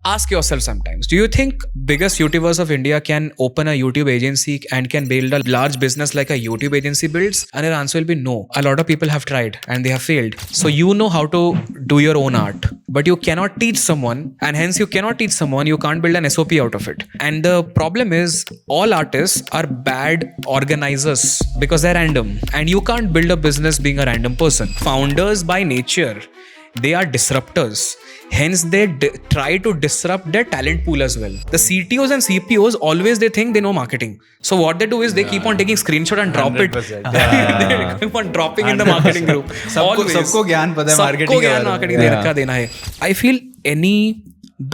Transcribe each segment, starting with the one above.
ask yourself sometimes, do you think biggest YouTubers of India can open a YouTube agency and can build a large business like a YouTube agency builds? And your answer will be no. A lot of people have tried and they have failed. So you know how to do your own art, but you cannot teach someone, and hence you cannot teach someone, you can't build an SOP out of it. And the problem is all artists are bad organizers because they're random, and you can't build a business being a random person. Founders by nature, they are disruptors. Hence, they try to disrupt their talent pool as well. The CTOs and CPOs always they think they know marketing. So what they do is they keep on taking screenshot and drop it. They keep on dropping in the marketing group. सबको ज्ञान पता है marketing सबको ज्ञान marketing का देना है. I feel any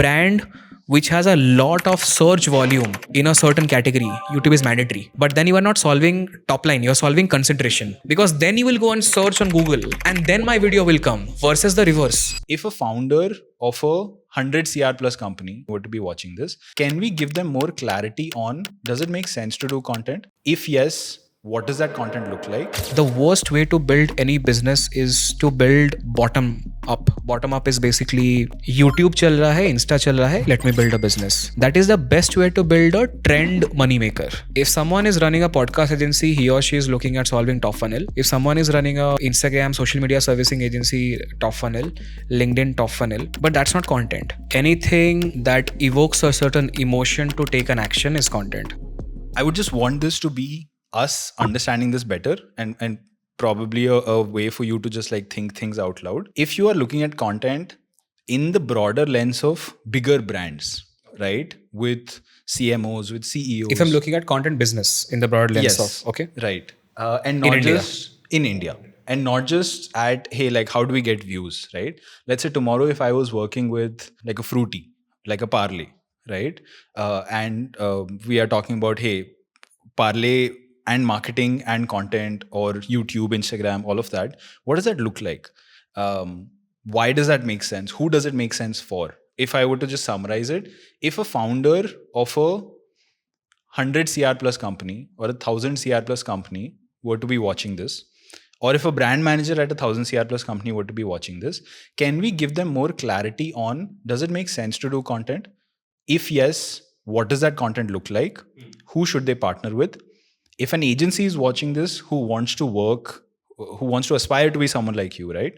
brand which has a lot of search volume in a certain category, YouTube is mandatory. But then you are not solving top line, you are solving concentration. Because then you will go and search on Google and then my video will come versus the reverse. If a founder of a 100 CR plus company were to be watching this, can we give them more clarity on, does it make sense to do content? If yes, what does that content look like? The worst way to build any business is to build bottom up. Bottom up is basically YouTube chal raha hai, Insta chal raha hai, let me build a business. That is the best way to build a trend money maker. If someone is running a podcast agency, he or she is looking at solving top funnel. If someone is running a Instagram social media servicing agency, top funnel, LinkedIn top funnel, but that's not content. Anything that evokes a certain emotion to take an action is content. I would just want this to be us understanding this better and probably a way for you to just like think things out loud. If you are looking at content in the broader lens of bigger brands, right? With CMOs, with CEOs. If I'm looking at content business in the broader lens of, okay? Right. And not just in India. And not just at, hey, like how do we get views, right? Let's say tomorrow if I was working with like a fruity, like a parlay, right? And we are talking about, hey, parlay and marketing and content or YouTube, Instagram, all of that. What does that look like? Why does that make sense? Who does it make sense for? If I were to just summarize it, if a founder of a 100 CR plus company or 1,000 CR plus company were to be watching this, or if a brand manager at 1,000 CR plus company were to be watching this, can we give them more clarity on, does it make sense to do content? If yes, what does that content look like? Who should they partner with? If an agency is watching this who wants to work, who wants to aspire to be someone like you, right?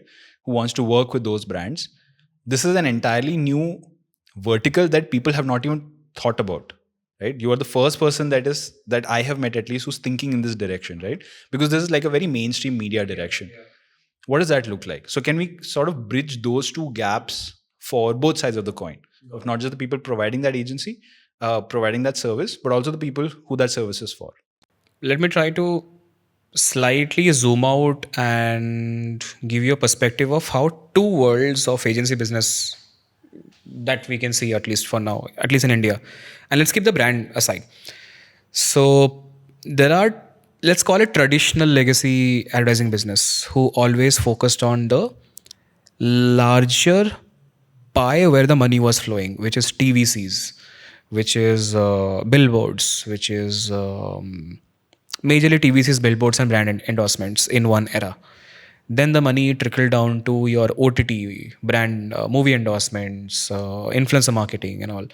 Who wants to work with those brands, this is an entirely new vertical that people have not even thought about, right? You are the first person that I have met at least who's thinking in this direction, right? Because this is like a very mainstream media direction. Yeah. What does that look like? So can we sort of bridge those two gaps for both sides of the coin? Of not just the people providing that agency, providing that service, but also the people who that service is for. Let me try to slightly zoom out and give you a perspective of how two worlds of agency business that we can see, at least for now, at least in India. And let's keep the brand aside. So there are, let's call it traditional legacy advertising business who always focused on the larger pie where the money was flowing, which is TVCs, which is billboards, which is majorly TVCs, billboards and brand endorsements in one era. Then the money trickled down to your OTT, brand, movie endorsements, influencer marketing and all.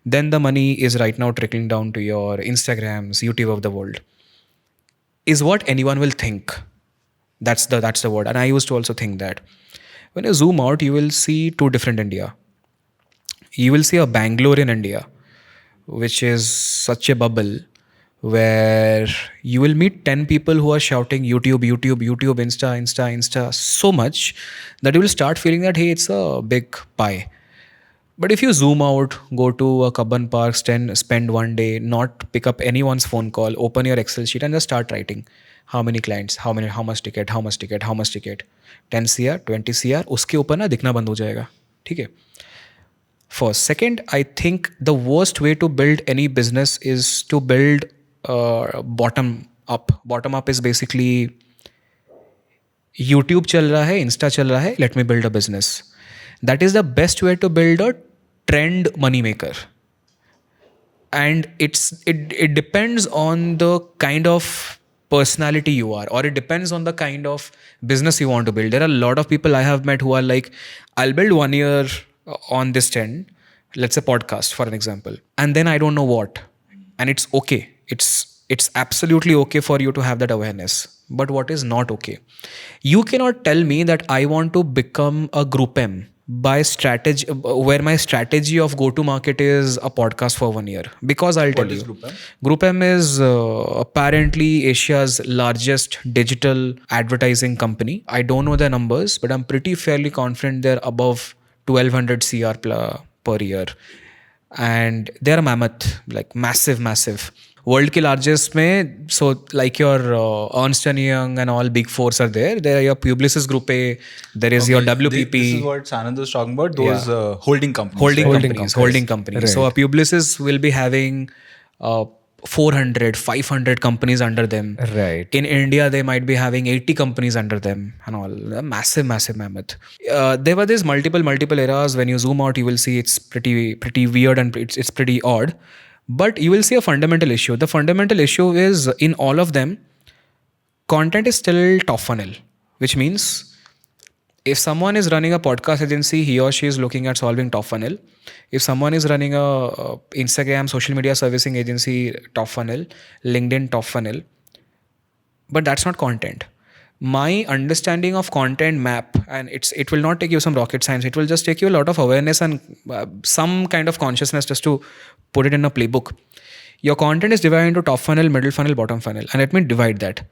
Then the money is right now trickling down to your Instagrams, YouTube of the world. Is what anyone will think. That's the word. And I used to also think that. When you zoom out, you will see two different India. You will see a Bangalore in India, which is such a bubble where you will meet 10 people who are shouting YouTube, Insta so much that you will start feeling that, hey, it's a big pie. But if you zoom out, go to a Kabban Park, spend one day, not pick up anyone's phone call, open your Excel sheet and just start writing. How many clients, how much ticket, 10 CR, 20 CR, उसके ऊपर ना दिखना बंद हो जाएगा. ठीक है? First. Second, I think the worst way to build any business is to build bottom up. Bottom up is basically YouTube चल रहा है, Insta चल रहा है, let me build a business. That is the best way to build a trend money maker. And it depends on the kind of personality you are, or it depends on the kind of business you want to build. There are a lot of people I have met who are like, I'll build 1 year on this trend, let's say podcast for an example, and then I don't know what, and it's okay, it's absolutely okay for you to have that awareness. But what is not okay, you cannot tell me that I want to become a group M by strategy, where my strategy of go to market is a podcast for 1 year, because I'll tell What is you, Group M? Group M is apparently Asia's largest digital advertising company. I don't know the numbers, but I'm pretty fairly confident they're above 1200 CR per year. And they're a mammoth, like massive. World के largest में, so like your Ernst and Young and all big fours are there. There are your Publicis Group A, there is your WPP. This is what Sanand was talking about. Those Yeah. holding companies. Holding right? companies. Holding companies. So a Publicis will be having 400, 500 companies under them. Right. In India, they might be having 80 companies under them and all. A massive mammoth. There were these multiple eras. When you zoom out, you will see it's pretty weird and it's pretty odd. But you will see a fundamental issue. The fundamental issue is in all of them, content is still top funnel, which means if someone is running a podcast agency, he or she is looking at solving top funnel. If someone is running a Instagram social media servicing agency, top funnel, LinkedIn, top funnel. But that's not content. My understanding of content map, and it will not take you some rocket science. It will just take you a lot of awareness and some kind of consciousness just to put it in a playbook. Your content is divided into top funnel, middle funnel, bottom funnel, and let me divide that.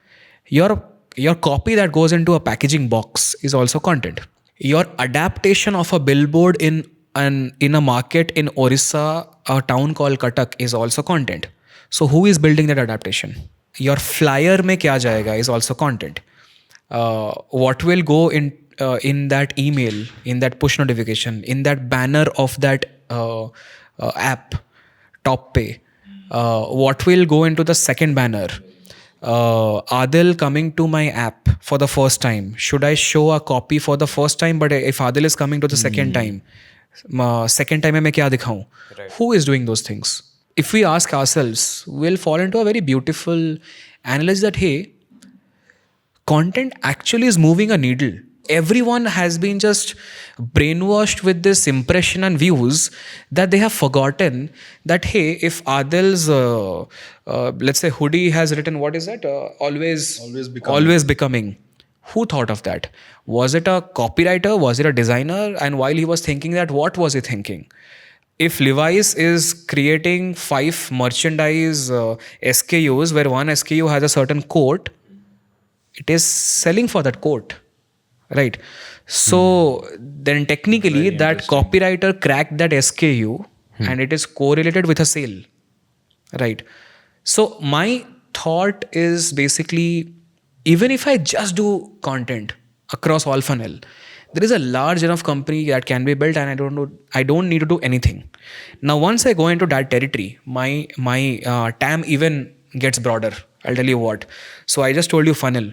Your copy that goes into a packaging box is also content. Your adaptation of a billboard in a market in Orissa, a town called Cuttack, is also content. So who is building that adaptation? Your flyer mein kya jayega is also content. What will go in that email, in that push notification, in that banner of that app, top pay, what will go into the second banner? Adil coming to my app for the first time. Should I show a copy for the first time? But if Adil is coming to the second time में मैं क्या दिखाऊं? Who is doing those things? If we ask ourselves, we'll fall into a very beautiful analysis that, hey, content actually is moving a needle. Everyone has been just brainwashed with this impression and views that they have forgotten that, hey, if Adil's, let's say, hoodie has written, what is that? Always becoming. Who thought of that? Was it a copywriter? Was it a designer? And while he was thinking that, what was he thinking? If Levi's is creating 5 merchandise SKUs where one SKU has a certain coat, it is selling for that coat, right? So then technically that copywriter cracked that SKU and it is correlated with a sale, right? So my thought is basically, even if I just do content across all funnel, there is a large enough company that can be built, and I don't need to do anything. Now, once I go into that territory, my TAM even gets broader. I'll tell you what. So I just told you funnel.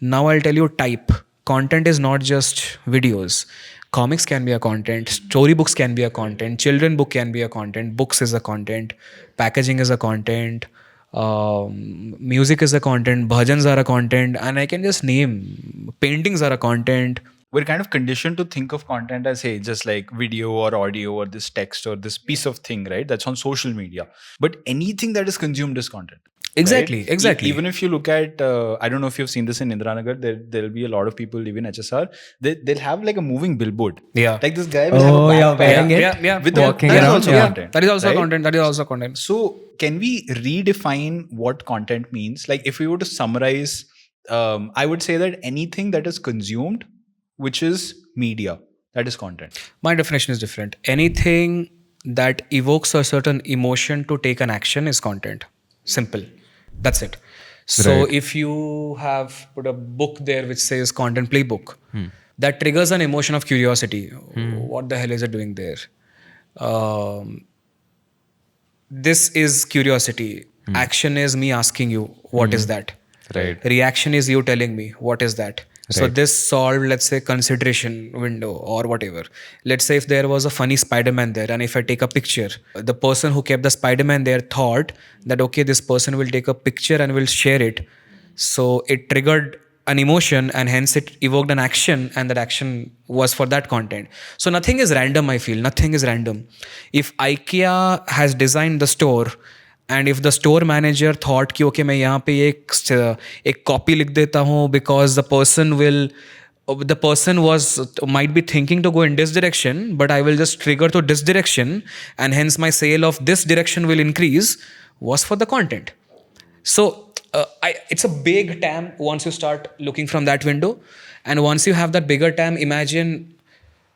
Now I'll tell you type. Content is not just videos. Comics can be a content. Storybooks can be a content. Children book can be a content. Books is a content. Packaging is a content. Music is a content. Bhajans are a content. And I can just name. Paintings are a content. We're kind of conditioned to think of content as, hey, just like video or audio or this text or this piece of thing, right? That's on social media. But anything that is consumed is content. Exactly. Even if you look at, I don't know if you've seen this in Indiranagar, there'll be a lot of people live in HSR. They'll have like a moving billboard. Yeah. Like this guy will have a backpack. With walking that is around. also Content. That is also right? content. That is also content. So can we redefine what content means? Like if we were to summarize, I would say that anything that is consumed, which is media, that is content. My definition is different. Anything that evokes a certain emotion to take an action is content. Simple. That's it. So if you have put a book there which says content playbook, that triggers an emotion of curiosity. What the hell is it doing there? This is curiosity. Action is me asking you, what is that? Right. Reaction is you telling me, what is that? So this solved, let's say, consideration window or whatever. Let's say if there was a funny Spider-Man there, and if I take a picture, the person who kept the Spider-Man there thought that, okay, this person will take a picture and will share it. So it triggered an emotion, and hence it evoked an action, and that action was for that content. So nothing is random, I feel. Nothing is random. If IKEA has designed the store, and if the store manager thought कि okay मैं यहाँ पे एक copy लिख देता हूँ because the person might be thinking to go in this direction, but I will just trigger to this direction, and hence my sale of this direction will increase, was for the content. So it's a big TAM once you start looking from that window. And once you have that bigger TAM, imagine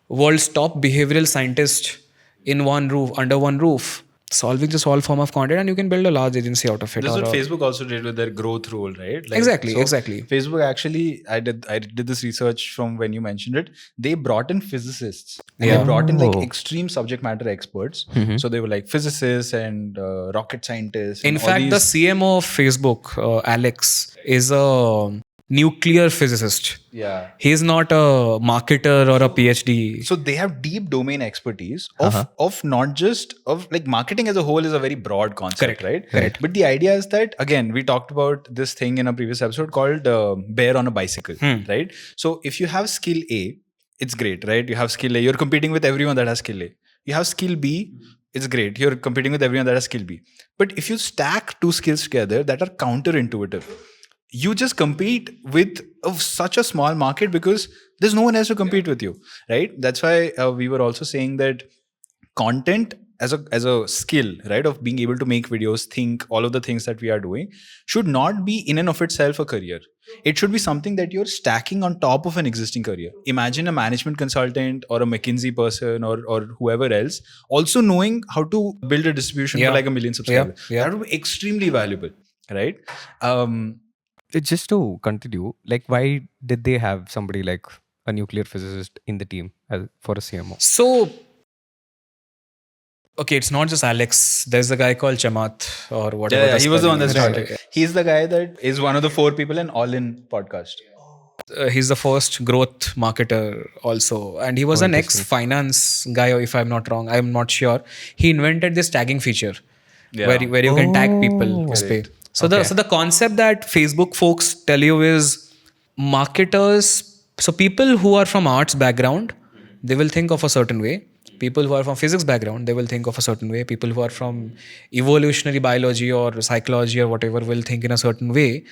world's top behavioral scientist in one roof, under one roof, solving this all form of content, and you can build a large agency out of it. This is what Facebook also did with their growth rule, right? Exactly. Facebook actually, I did this research from when you mentioned it. They brought in physicists. And they brought in like extreme subject matter experts. So they were like physicists and rocket scientists. In fact, the CMO of Facebook, Alex, is a nuclear physicist. Yeah. He's not a marketer or a PhD. So they have deep domain expertise of not just of like marketing as a whole is a very broad concept, right? Correct. But the idea is that, again, we talked about this thing in a previous episode called bear on a bicycle, right? So if you have skill A, it's great, right? You have skill A, you're competing with everyone that has skill A. You have skill B, it's great. You're competing with everyone that has skill B. But if you stack two skills together that are counterintuitive, you just compete with such a small market because there's no one else to compete with you, right? That's why we were also saying that content as a skill, right, of being able to make videos, think, all of the things that we are doing should not be in and of itself a career. It should be something that you're stacking on top of an existing career. Imagine a management consultant or a McKinsey person or whoever else also knowing how to build a distribution for like 1 million subscribers. That would be extremely valuable, right? Just to continue, like, why did they have somebody like a nuclear physicist in the team for a CMO? So, okay, it's not just Alex. There's a guy called Chamath or whatever. Yeah, he was the one that started. He's the guy that is one of the 4 people in All In podcast. He's the first growth marketer also. And he was an ex-finance guy, if I'm not wrong. I'm not sure. He invented this tagging feature where you can tag people. So the concept that Facebook folks tell you is marketers. So people who are from arts background, they will think of a certain way. People who are from physics background, they will think of a certain way. People who are from evolutionary biology or psychology or whatever will think in a certain way.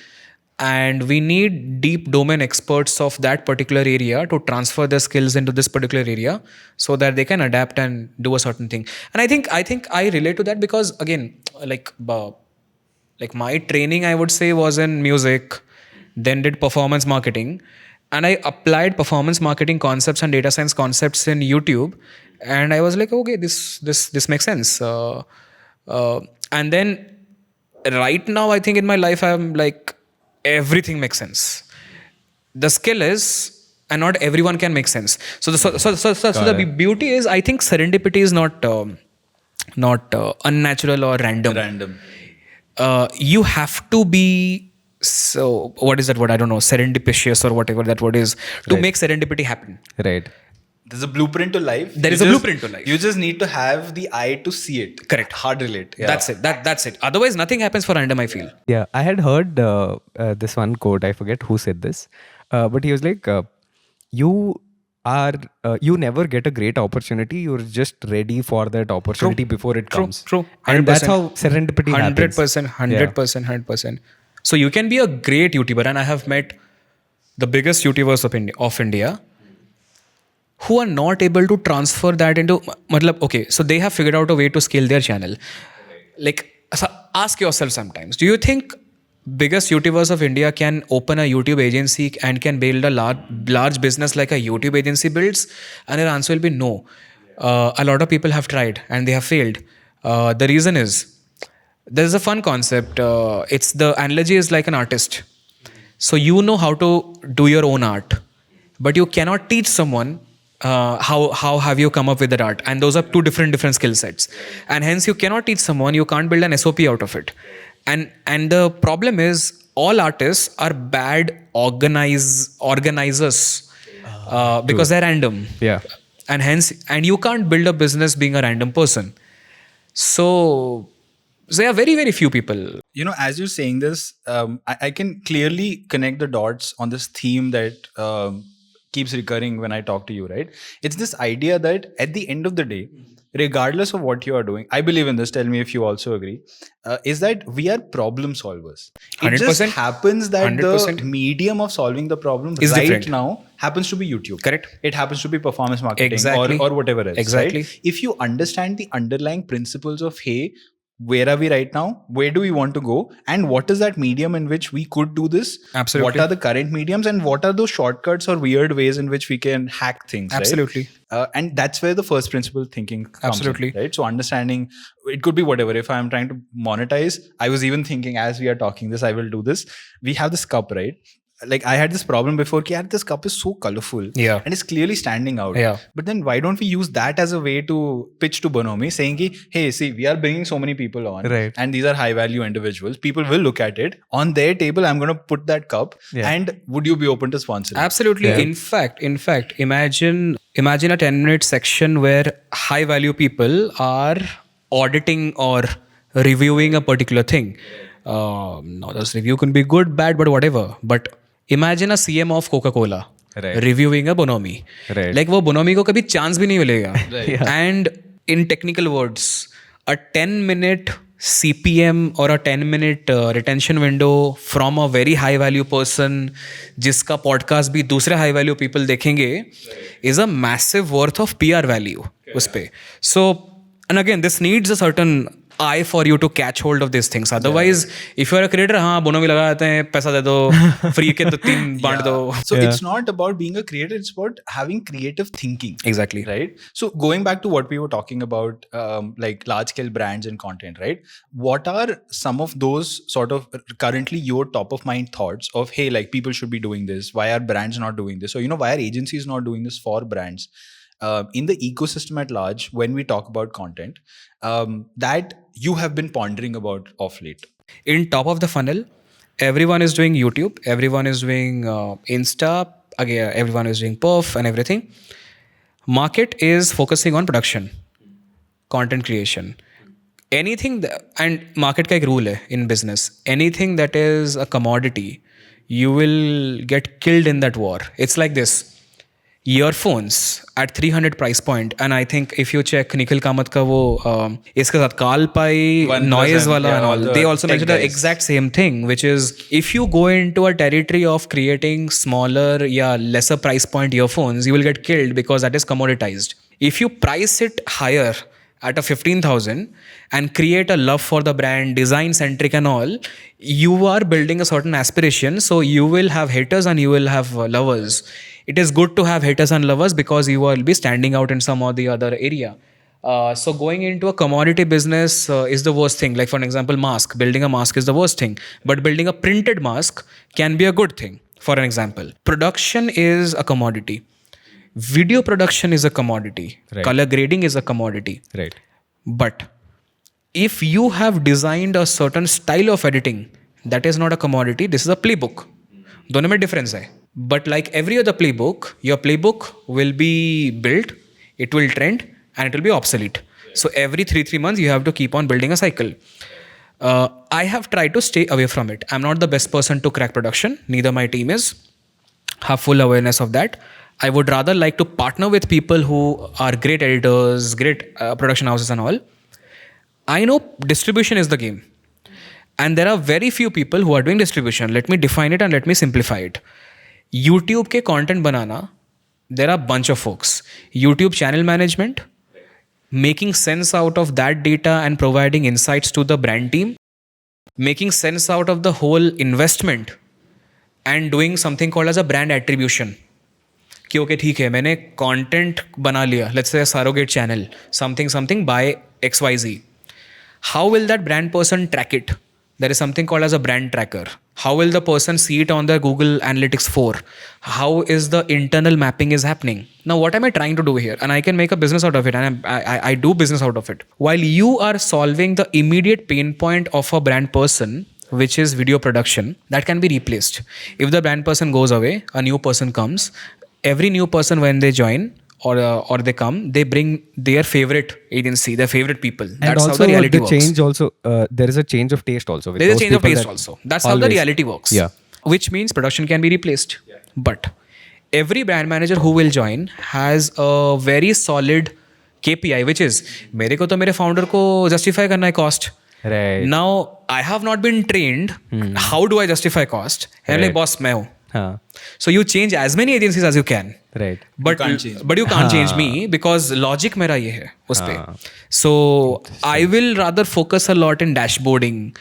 And we need deep domain experts of that particular area to transfer their skills into this particular area so that they can adapt and do a certain thing. And I think I relate to that because, again, like my training, I would say, was in music, then did performance marketing, and I applied performance marketing concepts and data science concepts in YouTube, and I was like, okay, this makes sense. And then right now, I think in my life, I'm like, everything makes sense. The skill is, and not everyone can make sense. So the beauty is, I think serendipity is not unnatural or random. You have to be, so what is that word? I don't know, serendipitous or whatever that word is, to make serendipity happen. Right. There's a blueprint to life. There is a blueprint to life. You just need to have the eye to see it. Correct. Hard relate. Yeah. That's it. That's it. Otherwise, nothing happens for random, I feel. Yeah, I had heard this one quote. I forget who said this, but he was like, "You never get a great opportunity. You're just ready for that opportunity before it comes." True. And that's how serendipity happens. 100%. So you can be a great YouTuber, and I have met the biggest YouTubers of India who are not able to transfer that into, okay, so they have figured out a way to scale their channel. Like, so ask yourself sometimes, do you think biggest YouTubers of India can open a YouTube agency and can build a large business like a YouTube agency builds? And their answer will be no. A lot of people have tried and they have failed. The reason is, there's a fun concept. It's the analogy is like an artist. So you know how to do your own art, but you cannot teach someone how have you come up with that art, and those are two different skill sets, and hence you cannot teach someone, you can't build an SOP out of it, and the problem is all artists are bad organizers because they're random, and hence you can't build a business being a random person. So So there are very, very few people. As you're saying this, I can clearly connect the dots on this theme that keeps recurring when I talk to you, right? It's this idea that at the end of the day, regardless of what you are doing, I believe in this, tell me if you also agree, is that we are problem solvers. It just 100%. happens that 100%. the medium of solving the problem Is right different. now happens to be YouTube. Correct. It happens to be performance marketing Exactly. or whatever else. Exactly. Right? If you understand the underlying principles of, hey, where are we right now? Where do we want to go? And what is that medium in which we could do this? Absolutely. What are the current mediums and what are those shortcuts or weird ways in which we can hack things? Absolutely. Right? And that's where the first principle thinking comes Absolutely. in, right? So understanding, it could be whatever. If I'm trying to monetize, I was even thinking as we are talking this, I will do this. We have this cup, right? Like I had this problem before, this cup is so colorful, Yeah, and it's clearly standing out. Yeah. But then why don't we use that as a way to pitch to Bonomi, saying, hey, see, we are bringing so many people on, Right. and these are high value individuals. People will look at it on their table. I'm going to put that cup, and would you be open to sponsoring? Absolutely. Yeah. In fact, imagine a 10-minute section where high value people are auditing or reviewing a particular thing. Now this review can be good, bad, but whatever. But imagine a CM of Coca-Cola Right. reviewing a Bonomi. Right. Like वो Bonomi को कभी chance भी नहीं मिलेगा. Right. And in technical words, a 10-minute CPM or a 10-minute retention window from a very high value person जिसका podcast भी दूसरे high value people देखेंगे is a massive worth of PR value उस पे. So, and again, this needs a certain eye for you to catch hold of these things. Otherwise, if you're a creator, हाँ Bonomi लगा देते हैं, पैसा दे दो, free के तो 3 बांट दो. So it's not about being a creator, it's about having creative thinking. Exactly. Right. So going back to what we were talking about, like large scale brands and content, right? What are some of those sort of currently your top of mind thoughts of, hey, like people should be doing this. Why are brands not doing this? Or, why are agencies not doing this for brands? In the ecosystem at large, when we talk about content, that you have been pondering about of late. In top of the funnel, everyone is doing YouTube, everyone is doing Insta, again, everyone is doing Perf and everything. Market is focusing on production, content creation. Anything and market का एक rule है in business. Anything that is a commodity, you will get killed in that war. It's like this. Earphones at 300 price point, and I think if you check Nikhil Kamath ka wo इसके साथ Kalpai, noise wala and all, they also mentioned the exact same thing, which is if you go into a territory of creating smaller, lesser price point earphones, you will get killed because that is commoditized. If you price it higher at a 15,000 and create a love for the brand, design centric and all, you are building a certain aspiration. So you will have haters and you will have lovers. It is good to have haters and lovers because you will be standing out in some or the other area. So going into a commodity business is the worst thing. Like for an example, mask. Building a mask is the worst thing. But building a printed mask can be a good thing. For an example, production is a commodity. Video production is a commodity. Right. Color grading is a commodity. Right. But if you have designed a certain style of editing, that is not a commodity. This is a playbook. दोनों में difference है. But like every other playbook, your playbook will be built, it will trend, and it will be obsolete. So every 3 months, you have to keep on building a cycle. I have tried to stay away from it. I'm not the best person to crack production. Neither my team is. Have full awareness of that. I would rather like to partner with people who are great editors, great production houses and all. I know distribution is the game. And there are very few people who are doing distribution. Let me define it and let me simplify it. YouTube ke content banana, there are a bunch of folks. YouTube channel management, making sense out of that data and providing insights to the brand team, making sense out of the whole investment and doing something called as a brand attribution. कि okay ठीक है मैंने content बना लिया let's say surrogate channel something bye XYZ. How will that brand person track it? There is something called as a brand tracker. How will the person see it on the Google Analytics 4? How is the internal mapping is happening? Now, what am I trying to do here? And I can make a business out of it, and I do business out of it. While you are solving the immediate pain point of a brand person, which is video production, that can be replaced. If the brand person goes away, a new person comes. Every new person when they join, or they come, they bring their favorite agency, their favorite people. And That's how also the reality the works. change also, there is a change of taste also. With There's a those change of people taste that also. That's how the always- reality works. Yeah. Which means production can be replaced. But every brand manager who will join has a very solid KPI, which is मेरे को तो मेरे founder को justify करना है cost. Right. Now I have not been trained. How do I justify cost? And I'm like, boss, मैं हूँ. हाँ. So you change as many agencies as you can. Right. But you can't change me because logic मेरा ये है उस पे. So I will rather focus a lot in dashboarding,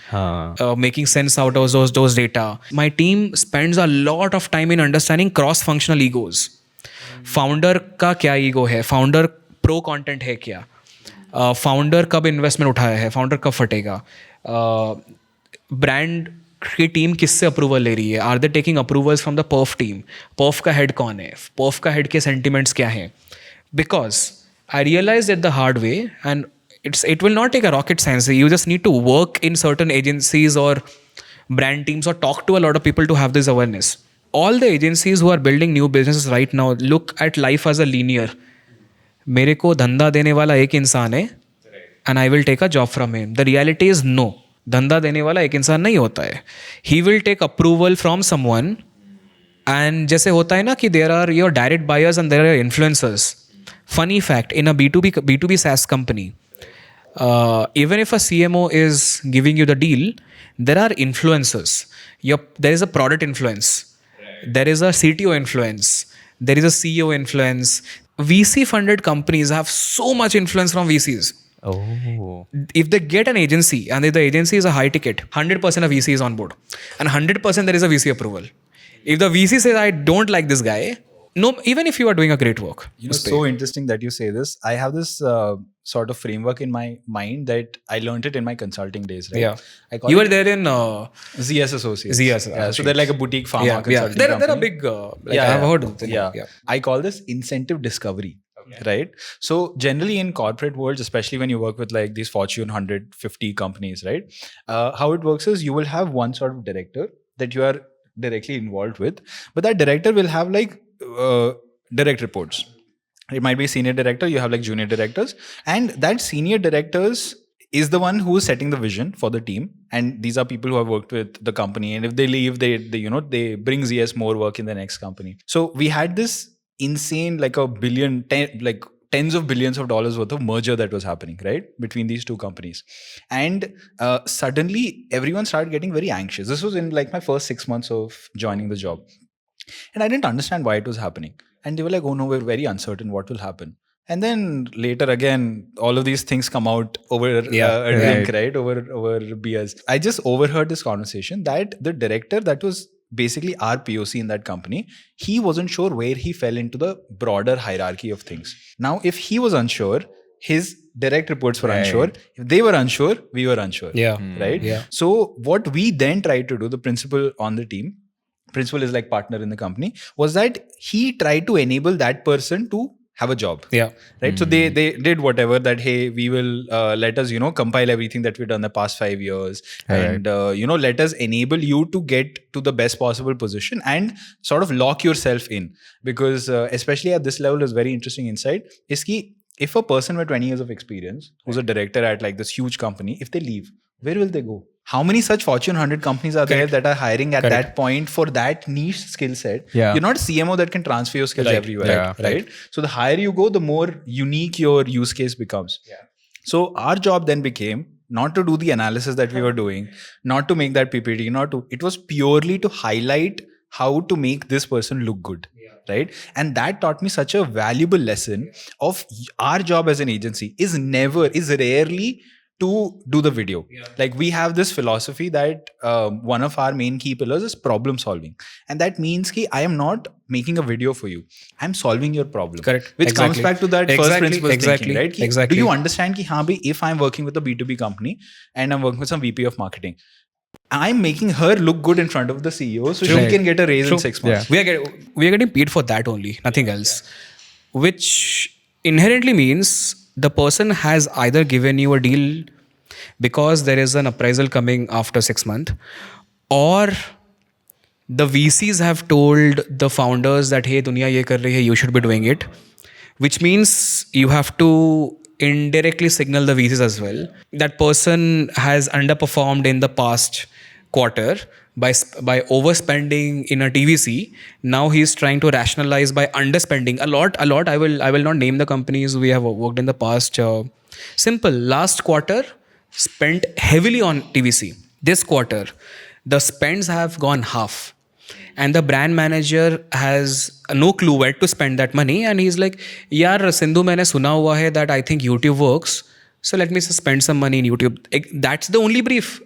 making sense out of those data. My team spends a lot of time in understanding cross-functional egos. Founder का क्या ego है? Founder pro content है क्या? Founder कब investment उठाया है? Founder कब फटेगा? Brand की टीम किससे अप्रूवल ले रही है? Are they taking approvals from the perf team? Perf का हेड कौन है? पर्फ का हेड के सेंटिमेंट्स क्या हैं? Because I realise at the hard way and it will not take a rocket science. You just need to work in certain agencies or brand teams or talk to a lot of people to have this awareness. All the agencies who are building new businesses right now look at life as a linear. मेरे को धंधा देने वाला एक इंसान है and I will take a job from him. The reality is no. धंधा देने वाला एक इंसान नहीं होता है. He will take approval from someone and जैसे होता है ना कि there are your direct buyers and there are influencers. Funny fact, in a B2B SaaS company, even if a CMO is giving you the deal, there are influencers. There is a product influence. There is a CTO influence. There is a CEO influence. VC funded companies have so much influence from VCs. Oh. If they get an agency and if the agency is a high ticket, 100% of VC is on board and 100% there is a VC approval. If the VC says, I don't like this guy, no, even if you are doing a great work. So interesting that you say this. I have this sort of framework in my mind that I learned it in my consulting days, right? Yeah. I call You were it there in ZS Associates. ZS Yeah, so they're like a boutique pharma consulting They're a company. big, I've heard of them. Yeah. I call this incentive discovery. Okay. Right. So generally in corporate worlds, especially when you work with like these Fortune 150 companies, right? How it works is you will have one sort of director that you are directly involved with, but that director will have like direct reports. It might be senior director, you have like junior directors, and that senior directors is the one who is setting the vision for the team, and these are people who have worked with the company, and if they leave, they bring ZS more work in the next company. So we had this insane like tens of billions of dollars worth of merger that was happening, right, between these two companies. And suddenly everyone started getting very anxious. This was in like my first 6 months of joining the job. And I didn't understand why it was happening. And they were like, oh no, we're very uncertain what will happen. And then later again, all of these things come out over a drink, right? Over beers. I just overheard this conversation that the director that was basically our POC in that company, he wasn't sure where he fell into the broader hierarchy of things. Now, if he was unsure, his direct reports were unsure. If they were unsure, we were unsure. Yeah. Right? Yeah. So what we then tried to do, the principal on the team, principal is like partner in the company, was that he tried to enable that person to have a job. Yeah. Right. So they did whatever that, hey, we will let us, compile everything that we've done the past 5 years and, let us enable you to get to the best possible position and sort of lock yourself in. Because especially at this level is very interesting insight is ki if a person with 20 years of experience who's a director at like this huge company, if they leave, where will they go? How many such Fortune 100 companies are there that are hiring at that point for that niche skill set? Yeah. You're not a CMO that can transfer your skills everywhere, right? So the higher you go, the more unique your use case becomes. Yeah. So our job then became not to do the analysis that we were doing, not to make that PPT, it was purely to highlight how to make this person look good. Right. And that taught me such a valuable lesson of our job as an agency is rarely to do the video. Yeah. Like we have this philosophy that one of our main key pillars is problem solving. And that means ki I am not making a video for you. I'm solving your problem. Correct. Which comes back to that first principle thinking, right? Ki, do you understand ki if I'm working with a B2B company and I'm working with some VP of marketing, I'm making her look good in front of the CEO so she can get a raise in 6 months. Yeah. We are getting paid for that only, nothing else. Which inherently means the person has either given you a deal because there is an appraisal coming after 6 months, or the VCs have told the founders that, hey, dunya ye kar rahi hai, you should be doing it. which means you have to indirectly signal the VCs as well. That person has underperformed in the past quarter by overspending in a TVC. Now he's trying to rationalize by underspending a lot. I will not name the companies we have worked in the past. Simple. Last quarter spent heavily on TVC. This quarter, the spends have gone half, and the brand manager has no clue where to spend that money, and he's like, yaar Sindhu, maine suna hua hai that I think YouTube works, so let me spend some money in YouTube. That's the only brief,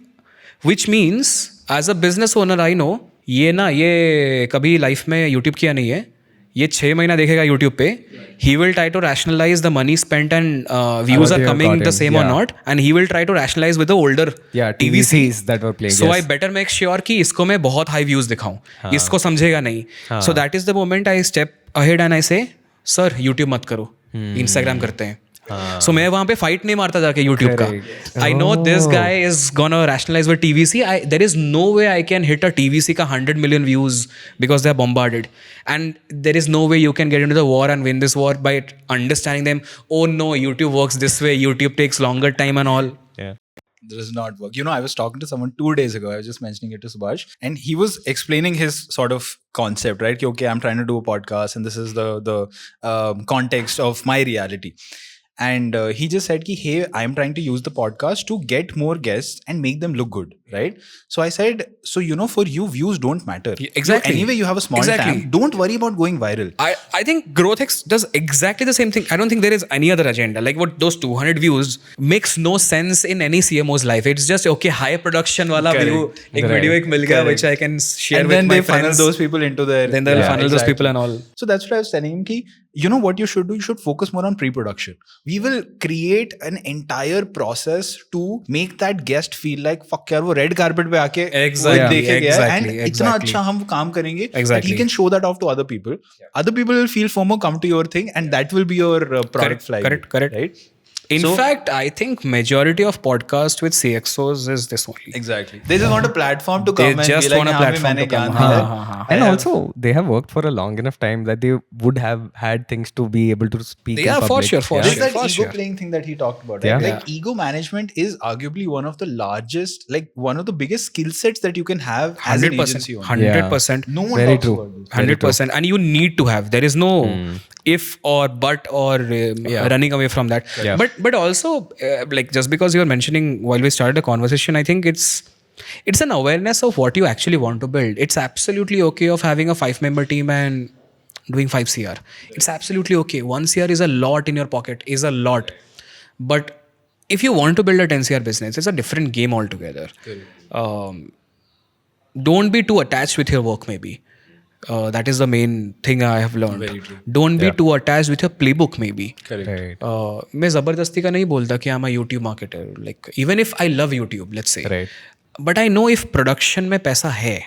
which means as a business owner I know ये कभी life में YouTube किया नहीं है, ये 6 महीना देखेगा YouTube पे, he will try to rationalize the money spent and views are coming the same or not, and he will try to rationalize with the older TVCs that were playing. So I better make sure कि इसको मैं बहुत high views दिखाऊं, इसको समझेगा नहीं. So that is the moment I step ahead and I say, sir YouTube मत करो, Instagram करते हैं. So मैं वहाँ पे fight नहीं मारता जाके YouTube का. I know this guy is gonna rationalize with TVC. There is no way I can hit a TVC का 100 million views because they are bombarded. And there is no way you can get into the war and win this war by understanding them. Oh no, YouTube works this way. YouTube takes longer time and all. Yeah. Does not work. I was talking to someone 2 days ago. I was just mentioning it to Subhash, and he was explaining his sort of concept, right? Okay, I'm trying to do a podcast, and this is the context of my reality. And he just said, hey, I'm trying to use the podcast to get more guests and make them look good, right? So I said, so for you, views don't matter. Exactly. Anyway, you have a small time. Don't worry about going viral. I think GrowthX does exactly the same thing. I don't think there is any other agenda. Like what those 200 views makes no sense in any CMO's life. It's just, okay, high production wala view, ek video ek mil gaya, which I can share with my friends. And then they funnel those people into their... Then they'll funnel those people and all. So that's what I was telling him, what you should do? You should focus more on pre-production. We will create an entire process to make that guest feel like, fuck yaar, wo red carpet pe aake dekhe gaya, and itna acha hum kaam karenge that he can show that off to other people. Other people will feel FOMO, come to your thing, and that will be your product fly. Correct. Right? In fact, I think majority of podcasts with CXOs is this only. Exactly. They just want a platform to come and be like, want a platform to come. And also, they have worked for a long enough time that they would have had things to be able to speak in public. For sure. There's that ego playing thing that he talked about. Right? Like ego management is arguably one of the largest, like one of the biggest skill sets that you can have as an agency owner. 100%. No one Very talks true. about this. 100%. And you need to have. There is no if or but or running away from that. Yeah. But also, like just because you were mentioning while we started the conversation, I think it's an awareness of what you actually want to build. It's absolutely okay of having a 5-member team and doing 5 CR. It's absolutely okay. 1 CR is a lot in your pocket, is a lot. But if you want to build a 10 CR business, it's a different game altogether. Don't be too attached with your work, maybe. That is the main thing I have learned. Very true. Don't be too attached with your playbook, maybe. Correct. मैं ज़बरदस्ती का नहीं बोलता कि I'm a YouTube marketer. Like even if I love YouTube, let's say. Right. But I know if production में पैसा है,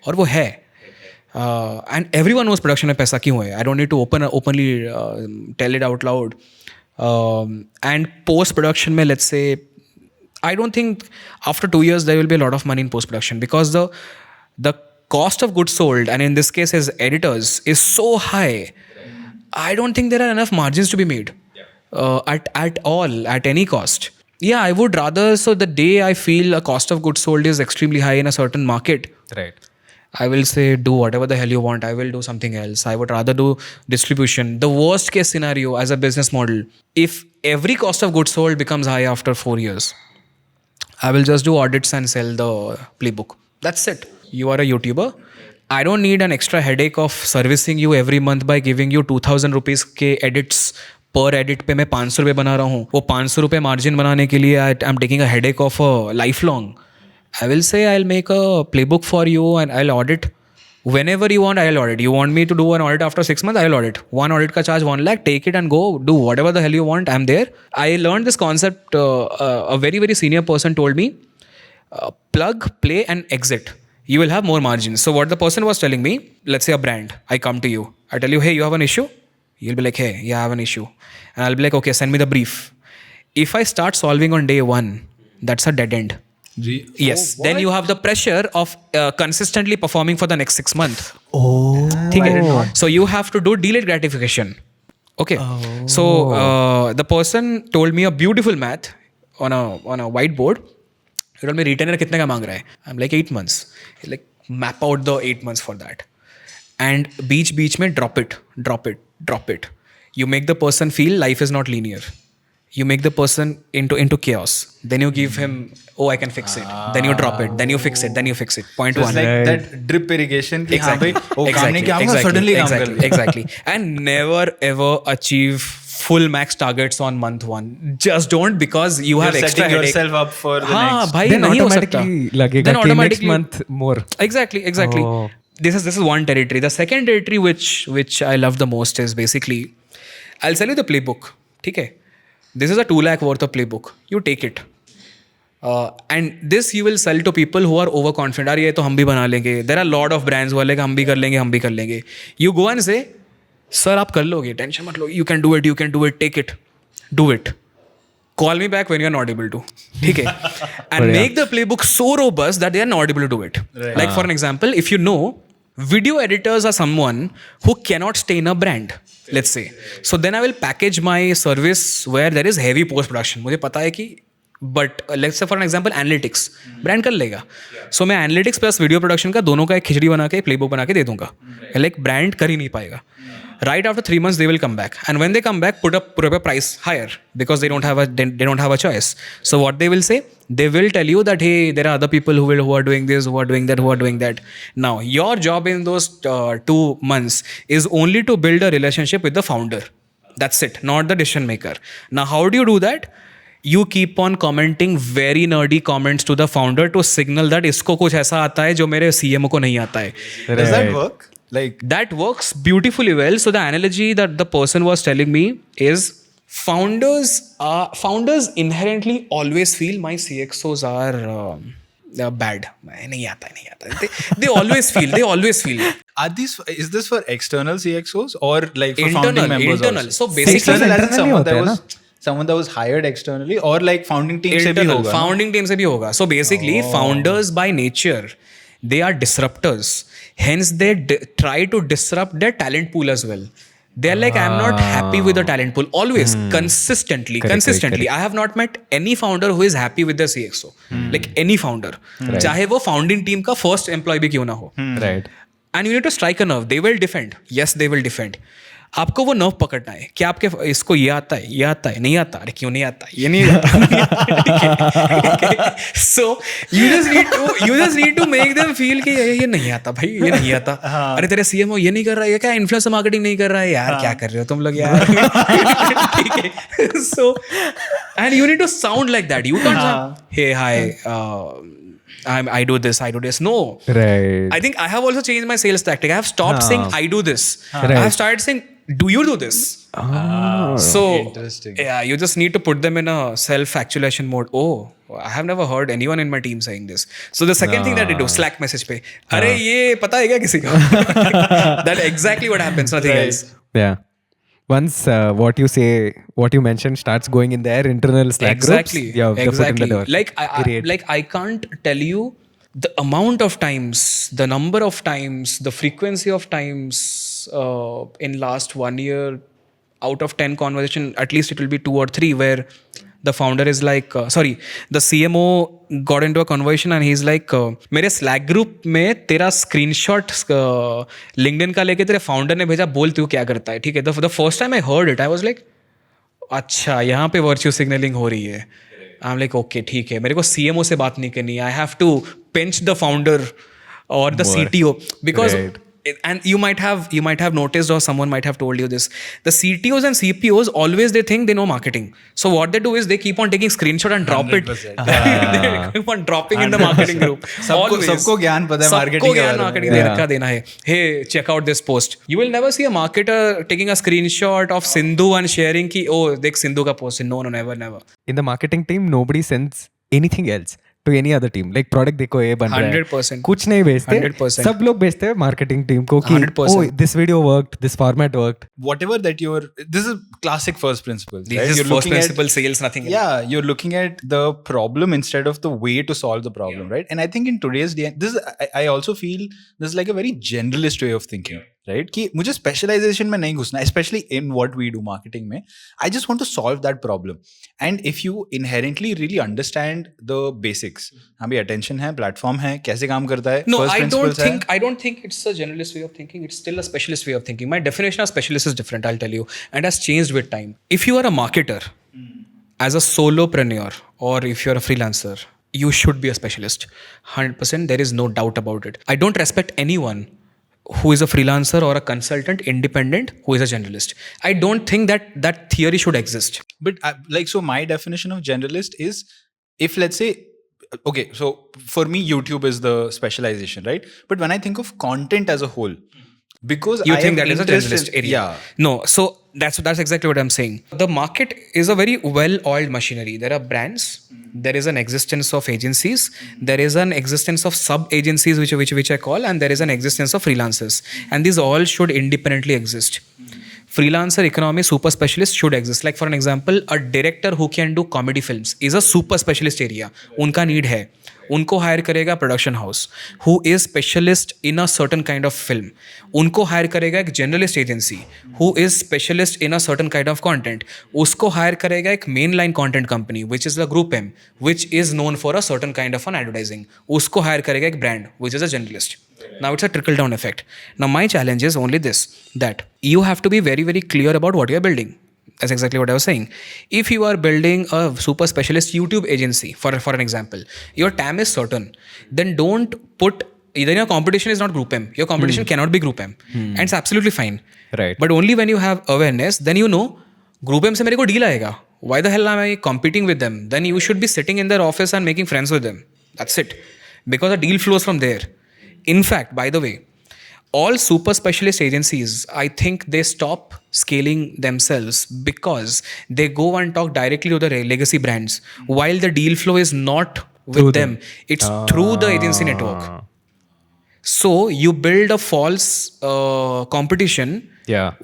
और वो है, and everyone knows production में पैसा क्यों है. I don't need to openly tell it out loud. And post production में, let's say, I don't think after 2 years there will be a lot of money in post production, because the cost of goods sold, and in this case as editors, is so high. I don't think there are enough margins to be made at all, at any cost. Yeah, I would rather, so the day I feel a cost of goods sold is extremely high in a certain market, Right. I will say, do whatever the hell you want. I will do something else. I would rather do distribution. The worst case scenario as a business model, if every cost of goods sold becomes high after 4 years, I will just do audits and sell the playbook. That's it. You are a YouTuber. I don't need an extra headache of servicing you every month by giving you 2000 rupees के edits. Per edit पे मैं 500 रुपये बना रहा हूँ. वो 500 रुपये margin बनाने के लिए I'm taking a headache of a lifelong. I will say I'll make a playbook for you and I'll audit whenever you want. I'll audit. You want me to do an audit after 6 months? I'll audit. One audit ka charge 1 lakh. Take it and go. Do whatever the hell you want. I'm there. I learned this concept. A very, very senior person told me, plug, play and exit. You will have more margins. So what the person was telling me, let's say a brand, I come to you. I tell you, hey, you have an issue? You'll be like, hey, yeah, I have an issue. And I'll be like, okay, send me the brief. If I start solving on day 1, that's a dead end. Yes. Then you have the pressure of consistently performing for the next 6 months. Oh. So you have to do delayed gratification. Okay. So the person told me a beautiful math on a whiteboard. He told me retainer कितने का मांग रहा है? I'm like 8 months. He like map out the 8 months for that. And बीच में drop it. You make the person feel life is not linear. You make the person into chaos. Then you give him, oh, I can fix it. Then you drop it. Then you fix it. Then you fix it. Point So one. it's like that drip irrigation. कि हाँ भाई, वो काम नहीं किया, exactly, suddenly काम कर लिया. exactly. And never ever achieve full max targets on month one. Just don't, because you have You're extra setting headache. yourself up for the हाँ next. भाई Then नहीं हो सकता. automatically लगेगा Then कि next automatically month more. Exactly. Oh. This is one territory. The second territory which I love the most is basically, I'll sell you the playbook. ठीक है. This is a 2 lakh worth of playbook. You take it. And this you will sell to people who are overconfident. अरे ये तो हम भी बना लेंगे. There are a lot of brands वाले का हम भी कर लेंगे. You go and say, sir आप कर लोगे, टेंशन मत लो. You can do it. Take it. Do it. Call me back when you are not able to. ठीक है. And make the playbook so robust that they are not able to do it. Right. Like for an example, if you know, video editors are someone who cannot stay in a brand, let's say. So then I will package my service where there is heavy post production. मुझे पता है कि, but let's say for an example analytics, brand कर लेगा. So मैं analytics plus video production का दोनों का एक खिचड़ी बना के playbook बना के दे दूंगा. Like brand कर ही नहीं पाएगा. Right after 3 months they will come back, and when they come back put up a price higher because they don't have a choice. So what they will say, they will tell you that hey, there are other people who are doing this, who are doing that. Now your job in those 2 months is only to build a relationship with the founder. That's it, not the decision maker. Now how do you do that? You keep on commenting very nerdy comments to the founder to signal that इसको कुछ ऐसा आता है जो मेरे CMO को नहीं आता है. Does that work? Like That works beautifully well. So the analogy that the person was telling me is founders inherently always feel my CXOs are bad. नहीं आता. They always feel. is this for external CXOs or like for founding members internal. also? So basically External as in Externally someone that was hired externally or like founding team से भी internal, होगा. founding team से भी होगा. So basically founders by nature, they are disruptors. Hence they try to disrupt their talent pool as well. They're like, I'm not happy with the talent pool. Always, consistently. Correct. I have not met any founder who is happy with their CXO. Like any founder. चाहे वो founding team का first employee भी क्यों ना हो. Right. And you need to strike a nerve. They will defend. Yes, they will defend. आपको वो nerve पकड़ना है कि आपके इसको ये आता है नहीं आता, अरे क्यों नहीं आता, ये नहीं आता. So you just need to make them feel कि ये नहीं आता भाई, ये नहीं आता. अरे तेरे CMO ये नहीं कर रहा है, क्या इन्फ्लुएंसर मार्केटिंग नहीं कर रहा है यार, क्या कर रहे हो तुम लोग यार. ठीक है. So and you need to sound like that. You can't say, hey hi, I do this. No. Right. I think I have also changed my sales tactic. I have stopped saying I do this. I have started saying, do you do this? So Interesting. yeah, you just need to put them in a self-actualization mode. Oh, I have never heard anyone in my team saying this. So the second thing that they do, Slack message पे, अरे ये पता है क्या किसी को? That exactly what happens, nothing else. Yeah. Once what you mentioned starts going in their internal Slack groups, you have the foot in the door. Like I can't tell you the amount of times, the number of times, the frequency of times in last 1 year, out of 10 conversation, at least it will be 2 or 3 where the founder is like, the CMO got into a conversation and he's like, मेरे Slack group में तेरा screenshot LinkedIn का लेके तेरे founder ने भेजा, बोल तू क्या करता है, ठीक है. The first time I heard it, I was like, अच्छा यहाँ पे virtue signaling हो रही है. I'm like, okay, ठीक है, मेरे को CMO से बात नहीं करनी. I have to pinch the founder or the CTO because Right. and you might have noticed, or someone might have told you this, the CTOs and CPOs always they think they know marketing. So what they do is they keep on taking screenshot and drop 100%. it. They keep on dropping in the marketing group. सबको ज्ञान पता है marketing सबको के ज्ञान बारे में. marketing का देना है. Hey, check out this post. You will never see a marketer taking a screenshot of Sindhu and sharing कि oh देख Sindhu का post. No, never. In the marketing team, nobody sends anything else to any other team. Like product देखो ये बन रहा है, 100%. कुछ नहीं भेजते, 100%. सब लोग भेजते हैं marketing team को कि 100%. oh this video worked, this format worked. Whatever that this is classic first principles. This right? is You're first looking at- principle sales, nothing else. Yeah, you're looking at the problem instead of the way to solve the problem, right? And I think in today's day, I also feel this is like a very generalist way of thinking. right? कि मुझे specialization में नहीं घुसना, especially in what we do marketing में. I just want to solve that problem. And if you inherently really understand the basics, हाँ भी attention है, platform है, कैसे काम करता है, No, first principles है. I don't think it's a generalist way of thinking. It's still a specialist way of thinking. My definition of specialist is different, I'll tell you, and has changed with time. If you are a marketer, as a solopreneur, or if you're a freelancer, you should be a specialist. 100%, there is no doubt about it. I don't respect anyone who is a freelancer or a consultant, independent, who is a generalist. I don't think that theory should exist. But so my definition of generalist is, if let's say, okay, so for me, YouTube is the specialization, right? But when I think of content as a whole, because You I think am that is a interested- generalist area? Yeah. No, so that's exactly what I'm saying. The market is a very well-oiled machinery. There are brands. There is an existence of agencies. There is an existence of sub-agencies, which I call, and there is an existence of freelancers. And these all should independently exist. Freelancer economy super specialist should exist. Like for an example, a director who can do comedy films is a super specialist area. उनका need है. उनको hire करेगा production house who is specialist in a certain kind of film. उनको hire करेगा एक journalist agency who is specialist in a certain kind of content. उसको hire करेगा एक main line content company which is the group M which is known for a certain kind of an advertising. उसको hire करेगा एक brand which is a journalist. Now it's a trickle down effect. Now my challenge is only this, that you have to be very, very clear about what you're building. That's exactly what I was saying. If you are building a super specialist YouTube agency, for an example, your TAM is certain, then don't put, then your competition is not Group M. Your competition cannot be Group M. And it's absolutely fine. Right. But only when you have awareness, then you know, Group M se mere ko deal aayega. Why the hell am I competing with them? Then you should be sitting in their office and making friends with them. That's it. Because the deal flows from there. In fact, by the way, all super specialist agencies, I think they stop scaling themselves because they go and talk directly to the legacy brands while the deal flow is not with them. It's through the agency network. So you build a false competition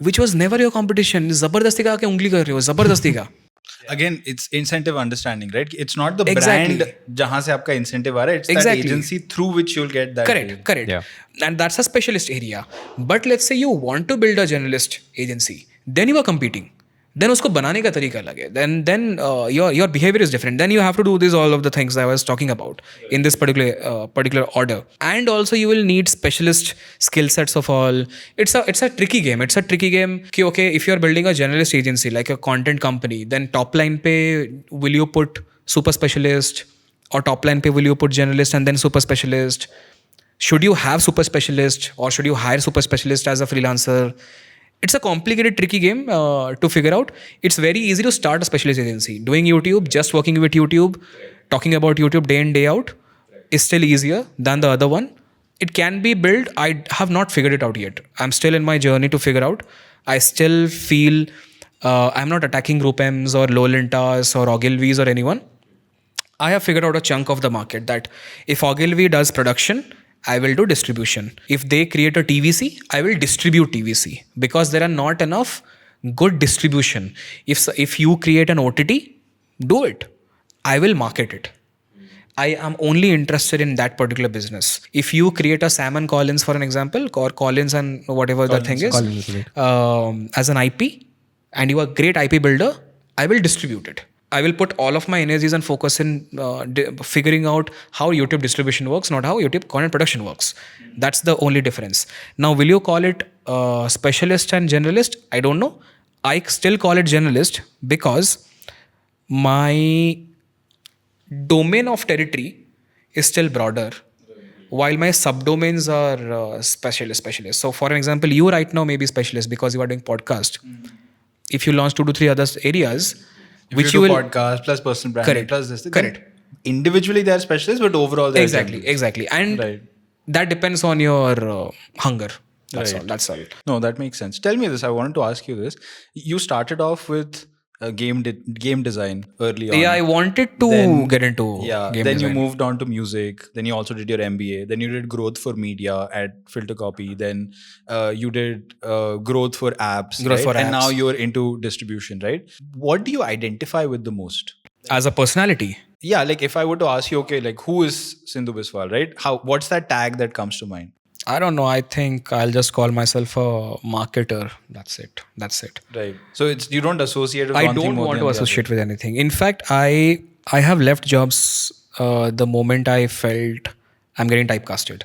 which was never your competition. Zabardasti ka aake ungli kar rahe ho, zabardasti ka. Again, it's incentive understanding, right? It's not the Exactly. brand jahan se aapka incentive aa raha hai, it's Exactly. that agency through which you'll get that deal. Correct. Yeah. And that's a specialist area. But let's say you want to build a generalist agency, then you are competing. Then उसको बनाने का तरीका अलग है. Then your behavior is different. Then you have to do this all of the things I was talking about in this particular order. And also you will need specialist skill sets of all. It's a tricky game. It's a tricky game. Okay, if you are building a generalist agency like a content company, then top line पे will you put super specialist, or top line पे will you put generalist and then super specialist? Should you have super specialist, or should you hire super specialist as a freelancer? It's a complicated, tricky game to figure out. It's very easy to start a specialist agency. Doing YouTube, just working with YouTube, talking about YouTube day in, day out is still easier than the other one. It can be built. I have not figured it out yet. I'm still in my journey to figure out. I still feel I'm not attacking Group M's or Lolintas or Ogilvy's or anyone. I have figured out a chunk of the market that if Ogilvy does production, I will do distribution. If they create a TVC, I will distribute TVC because there are not enough good distribution. If you create an OTT, do it. I will market it. I am only interested in that particular business. If you create a Sam and Collins, for an example, or Collins and whatever the thing is, as an IP, and you are a great IP builder, I will distribute it. I will put all of my energies and focus in figuring out how YouTube distribution works, not how YouTube content production works. That's the only difference. Now, will you call it specialist and generalist? I don't know. I still call it generalist because my domain of territory is still broader, while my subdomains are specialist. So, for an example, you right now may be specialist because you are doing podcast. If you launch 2 to 3 other areas, If which you you do will podcast plus personal branding Correct. plus this, Correct. Individually they are specialists, but overall they are exactly, and Right. that depends on your hunger. That's Right. all. That's all. No, that makes sense. Tell me this. I wanted to ask you this. You started off with game design early on. Yeah, I wanted to get into game then design. you moved on to music. Then you also did your MBA. Then you did growth for media at Filter Copy. Then you did growth for apps. Growth right? for And now apps. you're into distribution, right? What do you identify with the most? As a personality, Yeah, like if I were to ask you, okay, like who is Sindhu Biswal, right? What's that tag that comes to mind? I don't know. I think I'll just call myself a marketer. That's it. Right. So it's you don't associate with I one thing don't more want than to the other. associate with anything. In fact, I have left jobs the moment I felt I'm getting typecasted.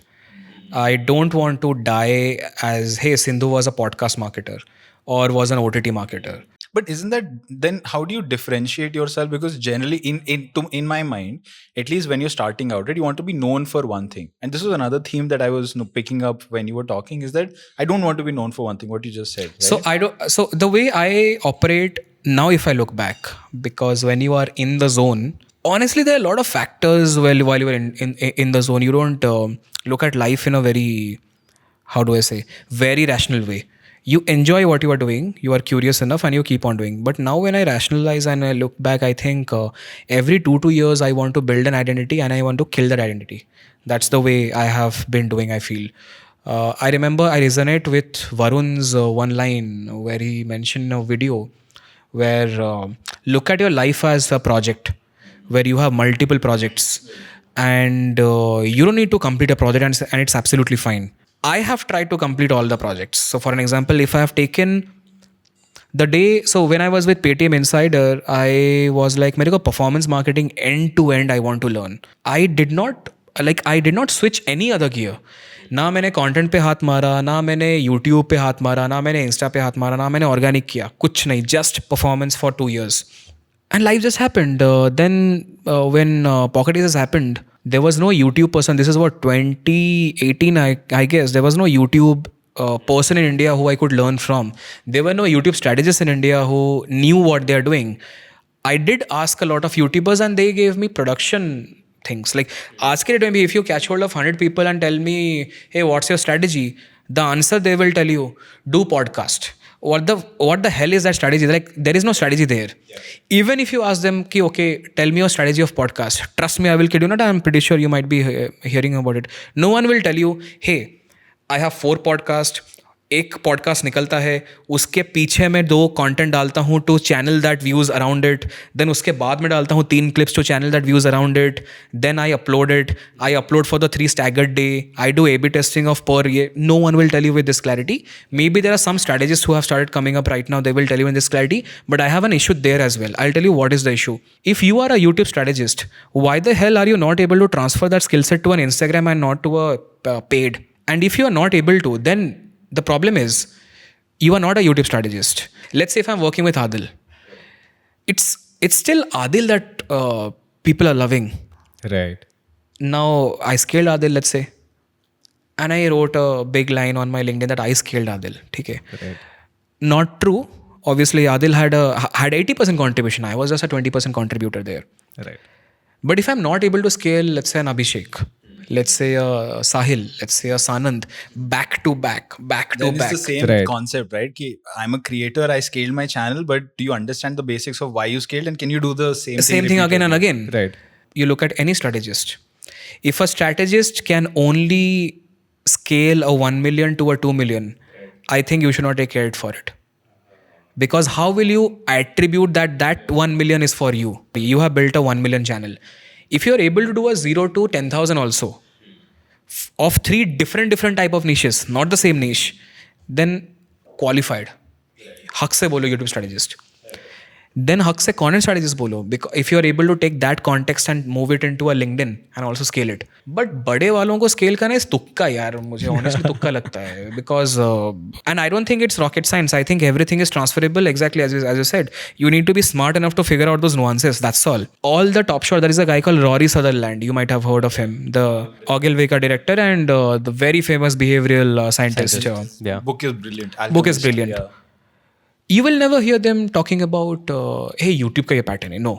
I don't want to die as, hey, Sindhu was a podcast marketer or was an OTT marketer. But isn't that then how do you differentiate yourself? Because generally, in my mind, at least when you're starting out, right, you want to be known for one thing. And this was another theme that I was picking up when you were talking is that I don't want to be known for one thing. What you just said, So right? I don't. So the way I operate now, if I look back, because when you are in the zone, honestly, there are a lot of factors. While you are in the zone, you don't look at life in a very, how do I say, very rational way. You enjoy what you are doing. You are curious enough, and you keep on doing. But now, when I rationalize and I look back, I think every 2 years I want to build an identity, and I want to kill that identity. That's the way I have been doing. I feel. I remember I resonate with Varun's one line where he mentioned in a video where look at your life as a project where you have multiple projects and you don't need to complete a project and it's absolutely fine. I have tried to complete all the projects. So, for an example, if I have taken the day, so when I was with Paytm Insider, I was like, मेरे को performance marketing end to end I want to learn. I did not switch any other gear. ना मैंने content पे हाथ मारा, ना मैंने YouTube पे हाथ मारा, ना मैंने इंस्टा पे हाथ मारा, ना मैंने ऑर्गेनिक किया, कुछ नहीं, just performance for 2 years. And life just happened. When Pocket Aces happened, there was no YouTube person. This is what 2018, I guess. There was no YouTube person in India who I could learn from. There were no YouTube strategists in India who knew what they are doing. I did ask a lot of YouTubers, and they gave me production things. Like, ask it maybe if you catch hold of 100 people and tell me, hey, what's your strategy? The answer they will tell you, do podcast. What the hell is that strategy? Like, there is no strategy there. Even if you ask them ki, okay, tell me your strategy of podcast, trust me, I will kid you not, I'm pretty sure you might be hearing about it. No one will tell you, hey, I have 4 podcasts, एक podcast निकलता है, उसके पीछे मैं 2 content डालता हूँ to channel that views around it, then उसके बाद में डालता हूँ 3 clips to channel that views around it, then I upload for the 3 staggered day, I do A/B testing of per year. No one will tell you with this clarity. Maybe there are some strategists who have started coming up right now, they will tell you in this clarity, but I have an issue there as well. I'll tell you what is the issue. If you are a YouTube strategist, why the hell are you not able to transfer that skill set to an Instagram and not to a paid? And if you are not able to, then the problem is you are not a YouTube strategist. Let's say if I'm working with Adil, it's still Adil that people are loving. Right. Now I scaled Adil, let's say, and I wrote a big line on my LinkedIn that I scaled Adil. Okay. Right. Not true. Obviously, Adil had 80% contribution. I was just a 20% contributor there. Right. But if I'm not able to scale, let's say an Abhishek, let's say a Sahil, let's say a Sanand, back to back. Then it's the same Right. concept, right? Ki I'm a creator, I scaled my channel, but do you understand the basics of why you scaled, and can you do the same Thing again and again. Right. You look at any strategist. If a strategist can only scale a 1 million to a 2 million, I think you should not take credit for it. Because how will you attribute that 1 million is for you? You have built a 1 million channel. If you're able to do a 0 to 10,000 also, of 3 different type of niches, not the same niche, then qualified. हक से बोलो YouTube strategist. Then हक से content strategist बोलो. Because if you are able to take that context and move it into a LinkedIn and also scale it. But बड़े वालों को scale करना is तुक्का यार, मुझे honestly तुक्का लगता है. Because and I don't think it's rocket science. I think everything is transferable. Exactly as you said. You need to be smart enough to figure out those nuances. That's all. All the top shot. There is a guy called Rory Sutherland. You might have heard of him. The Ogilvy director and the very famous behavioral scientist. Yeah. Book is brilliant. Book is brilliant. Yeah. You will never hear them talking about hey, YouTube का ये pattern है. No.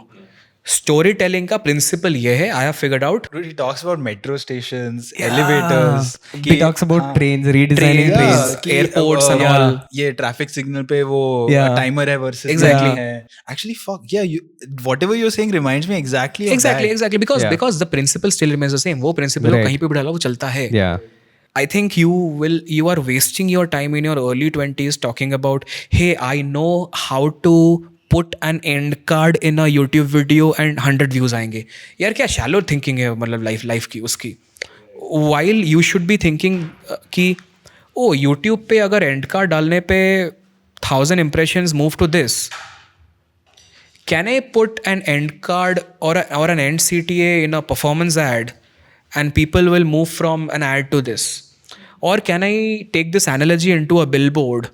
Story telling का principle ये है. I have figured out. Dude, he talks about metro stations, elevators. He talks about trains, redesigning trains. Airports and all. ये traffic signal पे वो timer है versus Exactly. है. Actually, fuck yeah. Whatever you're saying reminds me exactly of Exactly. Yeah. Because the principle still remains the same. वो principle Right. कहीं पे भी डाला वो चलता है. Yeah. I think you are wasting your time in your early 20s talking about, hey, I know how to put an end card in a YouTube video and 100 views आएंगे. यार क्या shallow thinking है मतलब life की उसकी. while you should be thinking कि oh YouTube पे अगर end card डालने पे 1,000 impressions move to this, can I put an end card or an end CTA in a performance ad and people will move from an ad to this? Or can I take this analogy into a billboard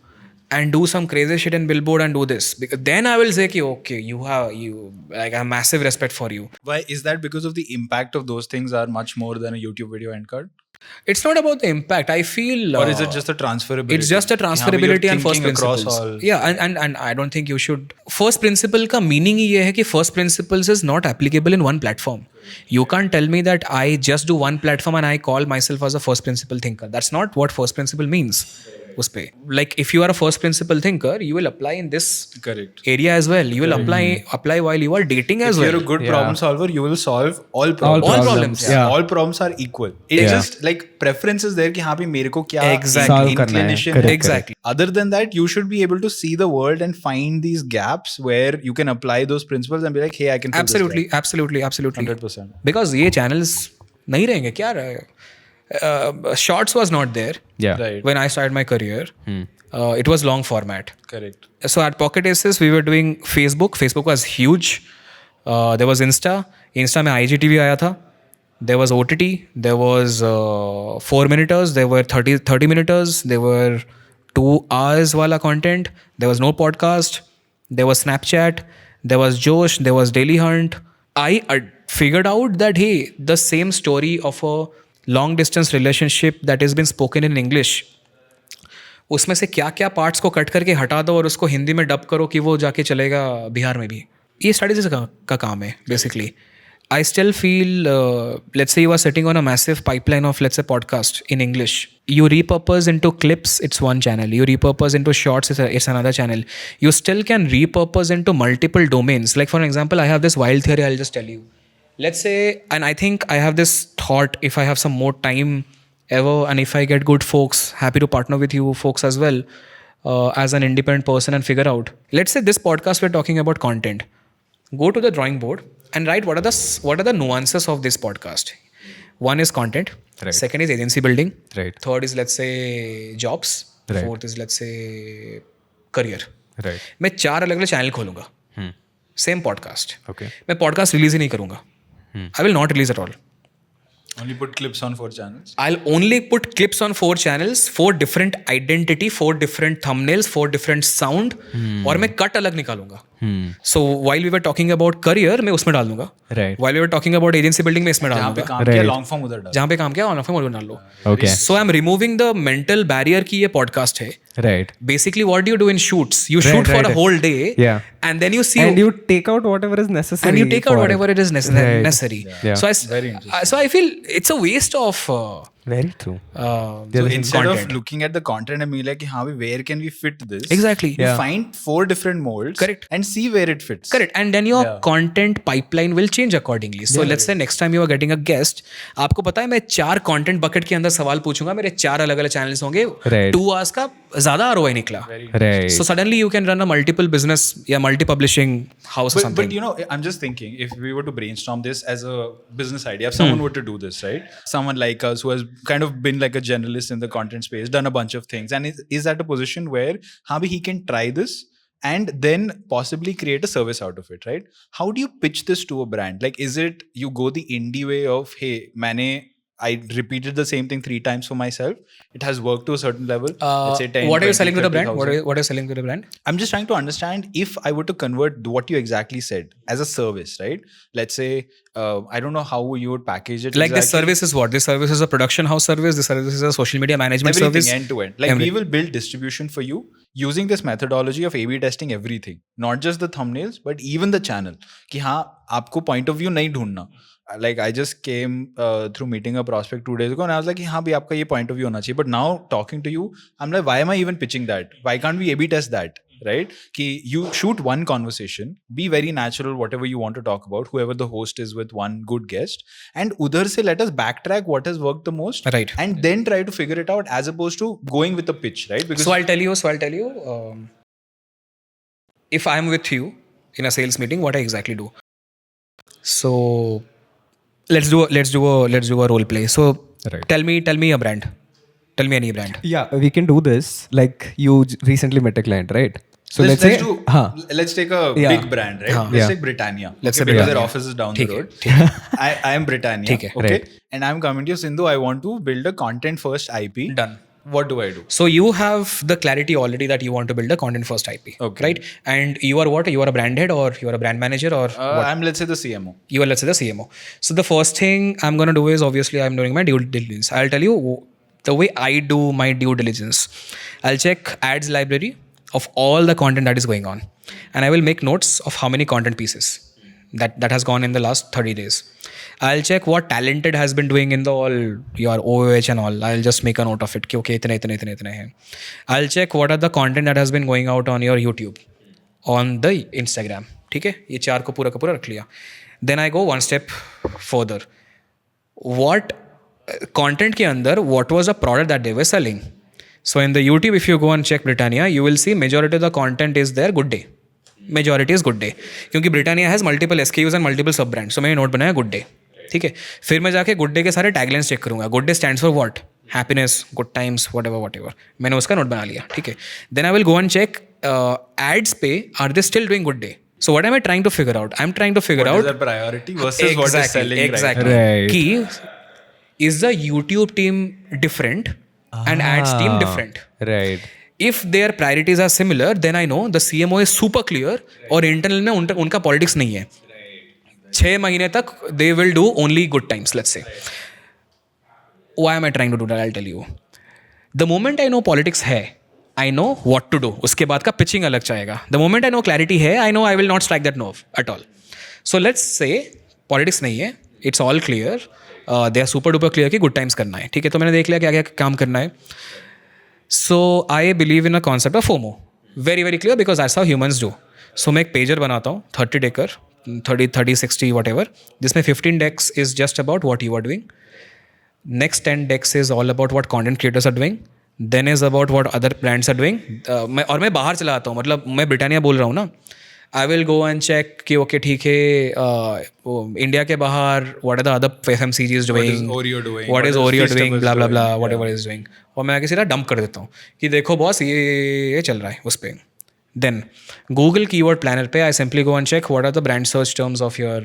and do some crazy shit in billboard and do this? Because then I will say, ki, okay, I have massive respect for you. Why is that? Because of the impact of those things are much more than a YouTube video end card? It's not about the impact. I feel, or is it just a transferability? It's just a transferability and first principles. All... Yeah, and I don't think you should. First principle का meaning ही ये है कि first principles is not applicable in one platform. You can't tell me that I just do one platform and I call myself as a first principle thinker. That's not what first principle means. उस पे like if you are a first principle thinker, you will apply in this correct area as well. You will apply while you are dating as well. If you're a good problem solver, you will solve all problems. All problems. Yeah. All problems are equal. It's just like preferences there कि हाँ भी मेरे को क्या Exactly. inclination Correct, है. Exactly. Other than that, you should be able to see the world and find these gaps where you can apply those principles and be like, hey, I can fill this Absolutely, gap. absolutely, absolutely. 100%. Because ये channels नहीं रहेंगे क्या रहे? Shorts was not there Yeah. Right. when I started my career. It was long format. Correct. So at Pocket Aces, we were doing Facebook. Facebook was huge. There was Insta. Insta में IGTV आया था. There was OTT. There was 4-minuters. There were 30 minuters. There were 2 hours wala content. There was no podcast. There was Snapchat. There was Josh. There was Daily Hunt. I figured out that hey, the same story of a long distance relationship that has been spoken in English, उसमें से क्या क्या parts को cut करके हटा दो और उसको हिंदी में डब करो कि वो जाके चलेगा बिहार में भी. ये स्ट्रैटेजिस्ट का काम है basically. I still feel, let's say you are sitting on a massive pipeline of, let's say, podcast in English. You repurpose into clips, it's one channel. You repurpose into shorts, it's another channel. You still can repurpose into multiple domains. Like, for example, I have this wild theory, I'll just tell you. Let's say, and I think I have this thought, if I have some more time ever, and if I get good folks, happy to partner with you folks as well, as an independent person and figure out. Let's say this podcast, we're talking about content. Go to the drawing board and write what are the nuances of this podcast. One is content. Right. Second is agency building. Right. Third is, let's say, jobs. Right. Fourth is, let's say, career. Right. मैं 4 अलग अलग channel खोलूंगा. Same podcast. Okay. मैं podcast release ही नहीं करूंगा. I will not release at all. Only put clips on 4 channels. I'll only put clips on 4 channels, 4 different identity, 4 different thumbnails, 4 different sound, और मैं cut अलग निकालूंगा. So while we were talking about career, मैं उसमें डाल दूंगा. Right. While we were talking about agency building, मैं इसमें डाल जहाँ पे दूंगा. काम किया लॉन्ग फॉर्म उधर डाल. जहाँ पे काम किया ऑन फॉर्म डाल लो. Okay. So I'm removing the mental barrier कि ये podcast है. Right. Basically, what do you do in shoots? You Right, shoot for right. a whole day, Yeah. and then you see, And you take out whatever is necessary. and you take out for- whatever it is necessary. Yeah. So Very interesting. so I feel it's a waste of Very true. So instead content. of looking at the content and being like, हाँ भी, where can we fit this? Exactly. You Yeah. find 4 different molds. Correct. And see where it fits. Correct. And then your content pipeline will change accordingly. So let's say next time you are getting a guest, आपको पता है मैं 4 content bucket के अंदर सवाल पूछूंगा, मेरे 4 अलग अलग channels होंगे. Right. 2 hours का ज़्यादा ROI निकला. Right. So suddenly you can run a multiple business या multi-publishing house or something. But you know, I'm just thinking, if we were to brainstorm this as a business idea, if someone were to do this, right? Someone like us who has kind of been like a generalist in the content space, done a bunch of things, and is at a position where maybe he can try this and then possibly create a service out of it, right? How do you pitch this to a brand? Like, is it you go the indie way of, hey, I repeated the same thing 3 times for myself. It has worked to a certain level. Let's say 10, what are you 20, selling to the brand? 30,000. What are you selling to the brand? I'm just trying to understand if I were to convert what you exactly said as a service, right? Let's say, I don't know how you would package it. Like this exactly. service is what? This service is a production house service. This service is a social media management Everything service. end to end. Like we will build distribution for you using this methodology of A/B testing everything, not just the thumbnails, but even the channel. कि हाँ आपको point of view नहीं ढूंढना. Like I just came through meeting a prospect 2 days ago and I was like, हाँ भी आपका ये point of view होना चाहिए. But now talking to you, I'm like, why am I even pitching that? Why can't we A/B test that? Right? Ki you shoot one conversation, be very natural, whatever you want to talk about, whoever the host is with one good guest, and udhar se let us backtrack what has worked the most, Right. and then try to figure it out as opposed to going with a pitch, right? Because So I'll tell you, if I'm with you in a sales meeting, what I exactly do. So let's do a role play. So Right. Tell me a brand. Tell me any brand. Yeah, we can do this. Like you recently met a client, right? So let's let's say, do huh? let's take a Yeah. big brand, right? हाँ. Let's Yeah. take Britannia. Let's Okay, say because their Britannia. office is down ठीक the है, road. ठीक है. I am Britannia. ठीक है. Okay. Right. And I'm coming to you, Sindhu. I want to build a content first IP. Done. What do I do? So you have the clarity already that you want to build a content first IP, Okay. right? And you are what? You are a brand head or you are a brand manager or what? I'm, let's say, the CMO. You are, let's say, the CMO. So the first thing I'm going to do is obviously I'm doing my due diligence. I'll tell you the way I do my due diligence. I'll check ads library of all the content that is going on, and I will make notes of how many content pieces that has gone in the last 30 days. I'll check what talented has been doing in the all your OOH and all. I'll just make a note of it. कि okay, इतने हैं. I'll check what are the content that has been going out on your YouTube, on the Instagram. ठीक है, ये चार को पूरा का पूरा रख लिया. Then I go one step further. What content के अंदर what was the product that they were selling? So in the YouTube, if you go and check Britannia, you will see majority of the content is there good day. Majority is good day. क्योंकि Britannia has multiple SKUs and multiple sub brands. So मैंने note बनाया good day. ठीक है, फिर मैं जाके good day के सारे टैगलाइंस चेक करूंगा. Good day stands for what? Happiness, good times, whatever. मैंने उसका नोट बना लिया. ठीक है, then I will go and check ads पे are they still doing good day. So what am I trying to figure out? I'm trying to figure What out is their priority versus what is selling exactly. Right. Ki is the YouTube team different and ads team different? Right. If their priorities are similar, then I know the CMO is super clear और internal में उनका politics नहीं है. 6 महीने तक they will do only good times, let's say. Why am I trying to do that? I'll tell you. The moment I know politics है, I know what to do. उसके बाद का pitching अलग चाहेगा. The moment I know clarity है, I know I will not strike that nerve at all. So let's say politics नहीं है, it's all clear. They are super duper clear कि good times करना है. ठीक है, तो मैंने देख लिया क्या क्या काम करना है. So I believe in a concept of FOMO. Very very clear because that's how humans do. So मैं एक pager बनाता हूँ 30 decker, 30, 60, whatever. जिसमें 15 decks is just about what you are doing. Next 10 decks is all about what content creators are doing. Then is about what other brands are doing. मैं बाहर चला आता हूँ, मतलब मैं ब्रिटानिया बोल रहा हूँ ना. I will go and check कि ओके ठीक है, इंडिया के बाहर what are the other FMCGs doing, What is Oreo doing, what is Oreo doing, Feastables blah blah blah, doing, whatever is doing. और मैं आगे सीधा डंप कर देता हूँ कि देखो बॉस ये चल रहा है उस पर. Then Google keyword planner पे I simply go and check what are the brand search terms of your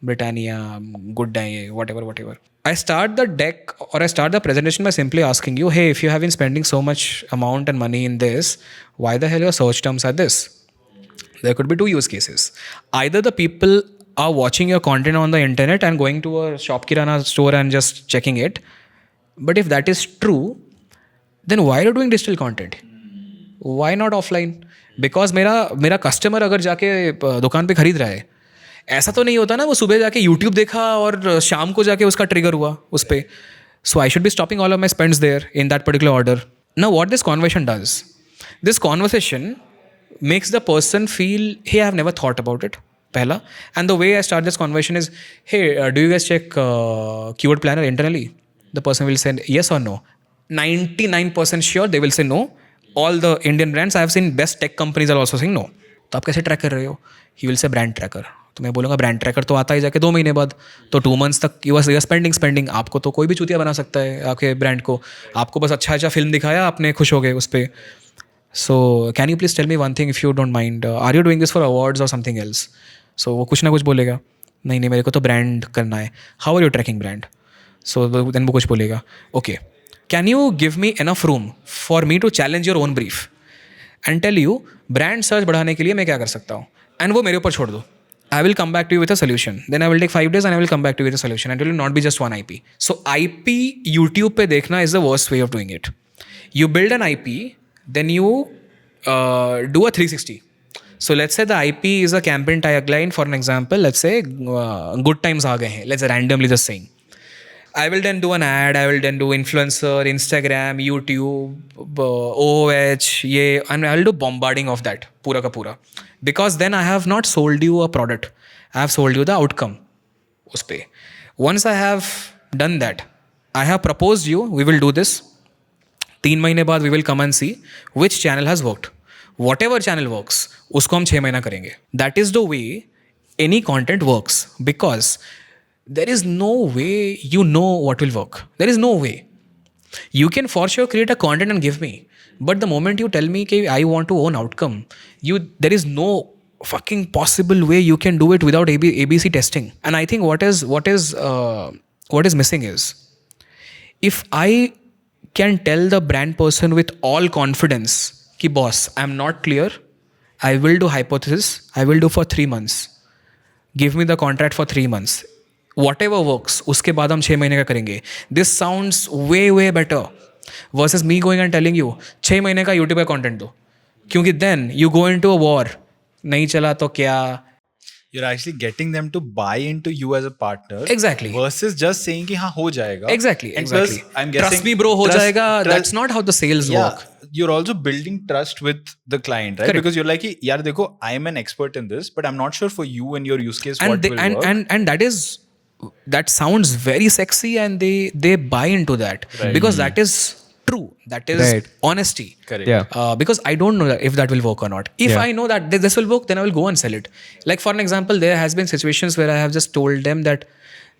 Britannia, Good Day, whatever. I start the deck or I start the presentation by simply asking you, hey, if you have been spending so much amount and money in this, why the hell your search terms are this? There could be two use cases. Either the people are watching your content on the internet and going to a shop kirana store and just checking it. But if that is true, then why are you doing digital content? Why not offline? Because मेरा customer अगर जाके दुकान पे खरीद रहा है, ऐसा तो नहीं होता ना वो सुबह जाके YouTube देखा और शाम को जाके उसका ट्रिगर हुआ उस पर. So I should be stopping all of my spends there in that particular order. Now what this conversation does, this conversation makes the person feel, hey, I have never thought about it. Pehla. And the way I start this conversation is, hey, do you guys check keyword planner internally? The person will say yes or no. 99% sure they will say no. All the Indian brands I have seen, best tech companies are also saying no. तो आप कैसे track कर रहे हो? He will say brand tracker. तो मैं बोलूँगा brand tracker तो आता ही जाके 2 महीने बाद, तो 2 months तक यू आर स्पेंडिंग. आपको तो कोई भी चूतिया बना सकता है आपके ब्रांड को. आपको बस अच्छा फिल्म दिखाया, आपने खुश हो गए उस पर. So can you please tell me one thing if you don't mind? Are you doing this for awards or something else? So वो कुछ ना कुछ बोलेगा, नहीं मेरे को तो ब्रांड करना है. How are you tracking brand? So then वो कुछ बोलेगा, okay, can you give me enough room for me to challenge your own brief and tell you brand search बढ़ाने के लिए मैं क्या कर सकता हूँ, and वो मेरे ऊपर छोड़ दो. I will come back to you with a solution. Then I will take 5 days and I will come back to you with a solution. And it will not be just one IP. So IP YouTube पे देखना is the worst way of doing it. You build an IP, then you do a 360. So let's say the IP is a campaign tagline, for an example. Let's say good times आ गए हैं. Let's randomly just saying. I will then do an ad. I will then do influencer, Instagram, YouTube, OOH, and I will do bombarding of that पूरा का पूरा. Because then I have not sold you a product. I have sold you the outcome उस पे. Once I have done that, I have proposed you, we will do this. 3 महीने बाद we will come and see which channel has worked. Whatever channel works, उसको हम 6 महीना करेंगे. That is the way any content works. Because there is no way you know what will work. There is no way. You can for sure create a content and give me, but the moment you tell me कि I want to own outcome, there is no fucking possible way you can do it without ABC testing. And I think what is missing is, if I can tell the brand person with all confidence कि boss, I'm not clear, I will do hypothesis, I will do for 3 months, give me the contract for 3 months, whatever works, उसके बाद हम 6 महीने का करेंगे. This sounds way better versus me going and telling you 6 महीने का YouTube का content दो, क्योंकि then you go into a war. नहीं चला तो क्या. You're actually getting them to buy into you as a partner. Exactly. Versus just saying कि हाँ हो जाएगा. Exactly. And plus, I'm guessing Trust me bro, हो जाएगा. That's not how the sales work. You're also building trust with the client, right? Correct. Because you're like, यार देखो, I'm an expert in this, but I'm not sure for you and your use case what will work. And that sounds very sexy, and they buy into that, Right. because that is true. That is Right. honesty. Correct. Yeah. Because I don't know if that will work or not. If Yeah. I know that this will work, then I will go and sell it. Like for an example, there has been situations where I have just told them that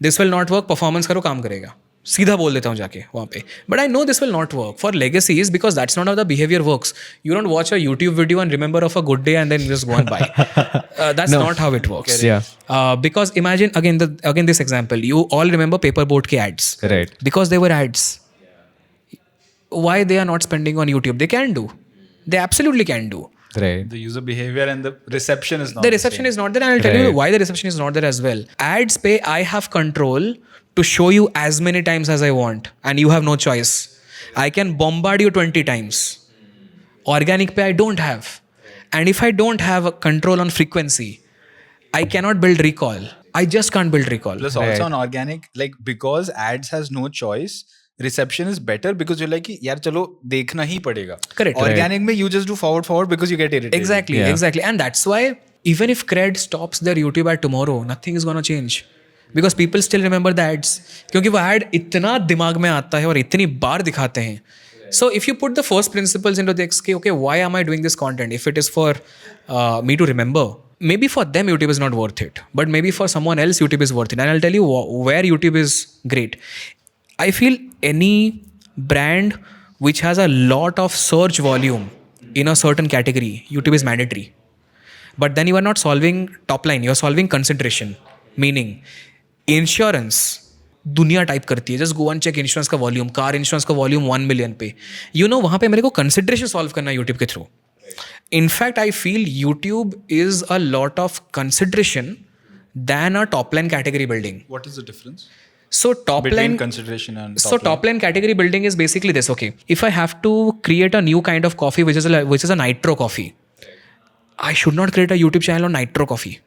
this will not work, performance करो काम करेगा. सीधा बोल देता हूँ जाके वहाँ पे. But I know this will not work for legacies, because that's not how the behavior works. You don't watch a YouTube video and remember of a good day and then just go and buy. That's not how it works. Yeah. Because imagine again this example. You all remember paperboard ke ads. Right. Because they were ads. Why they are not spending on YouTube? They can do. They absolutely can do. Right. The user behavior and the reception is not The reception is not there, and I'll tell you Right. why the reception is not there as well. Ads pay, I have control to show you as many times as I want, and you have no choice. I can bombard you 20 times. Organic pay, I don't have. And if I don't have a control on frequency, I cannot build recall. I just can't build recall. Plus also on organic, like because ads has no choice, reception is better because you're like कि यार चलो देखना ही पड़ेगा. Correct. Organic में you just do forward because you get irritated. Exactly, Yeah. exactly. And that's why even if Cred stops their YouTube ad tomorrow, nothing is going to change. Because people still remember the ads. क्योंकि वो ad इतना दिमाग में आता है और इतनी बार दिखाते हैं. So if you put the first principles into the okay, why am I doing this content? If it is for me to remember, maybe for them YouTube is not worth it. But maybe for someone else YouTube is worth it. And I'll tell you where YouTube is great. I feel any brand which has a lot of search volume in a certain category, YouTube is mandatory. But then you are not solving top line, you are solving concentration. Meaning, insurance, दुनिया type करती है. Just go and check insurance का volume, car insurance का volume 1 million पे. वहाँ पे मेरे को कंसिडरेशन सॉल्व करना है यूट्यूब के through. In fact I feel YouTube is a lot of consideration than a top line category building. What is the difference? So Between consideration and top line category building is basically this. Okay, if I have to create a new kind of coffee, which is a nitro coffee, I should not create a YouTube channel on nitro coffee.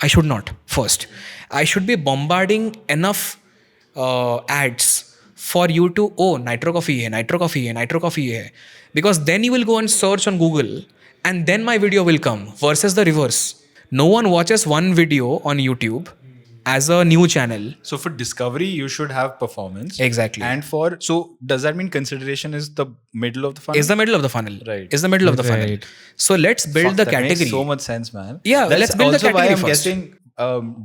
I should not. First, I should be bombarding enough ads for you to nitro coffee hai, because then you will go and search on Google, and then my video will come. Versus the reverse. No one watches one video on YouTube as a new channel. So for discovery, you should have performance. Exactly. And so does that mean consideration is the middle of the funnel? Is the middle of the funnel. Right. Is the middle of the funnel. Right. So let's build Fuck, the that category. makes so much sense, man. Yeah, That's let's build the also why category I'm first. guessing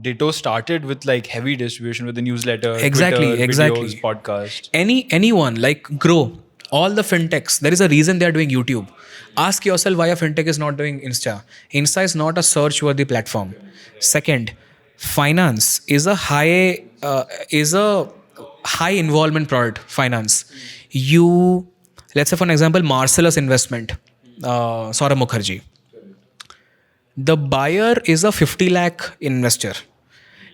Ditto started with like heavy distribution with the newsletter, Exactly, Twitter, exactly. videos, podcast. Anyone like grow. All the fintechs, there is a reason they are doing YouTube. Ask yourself why a fintech is not doing Insta. Insta is not a search-worthy platform. Second, finance is a high involvement product. Finance. Let's say for an example, Marcellus Investment, Saurabh Mukherjee. The buyer is a 50 lakh investor.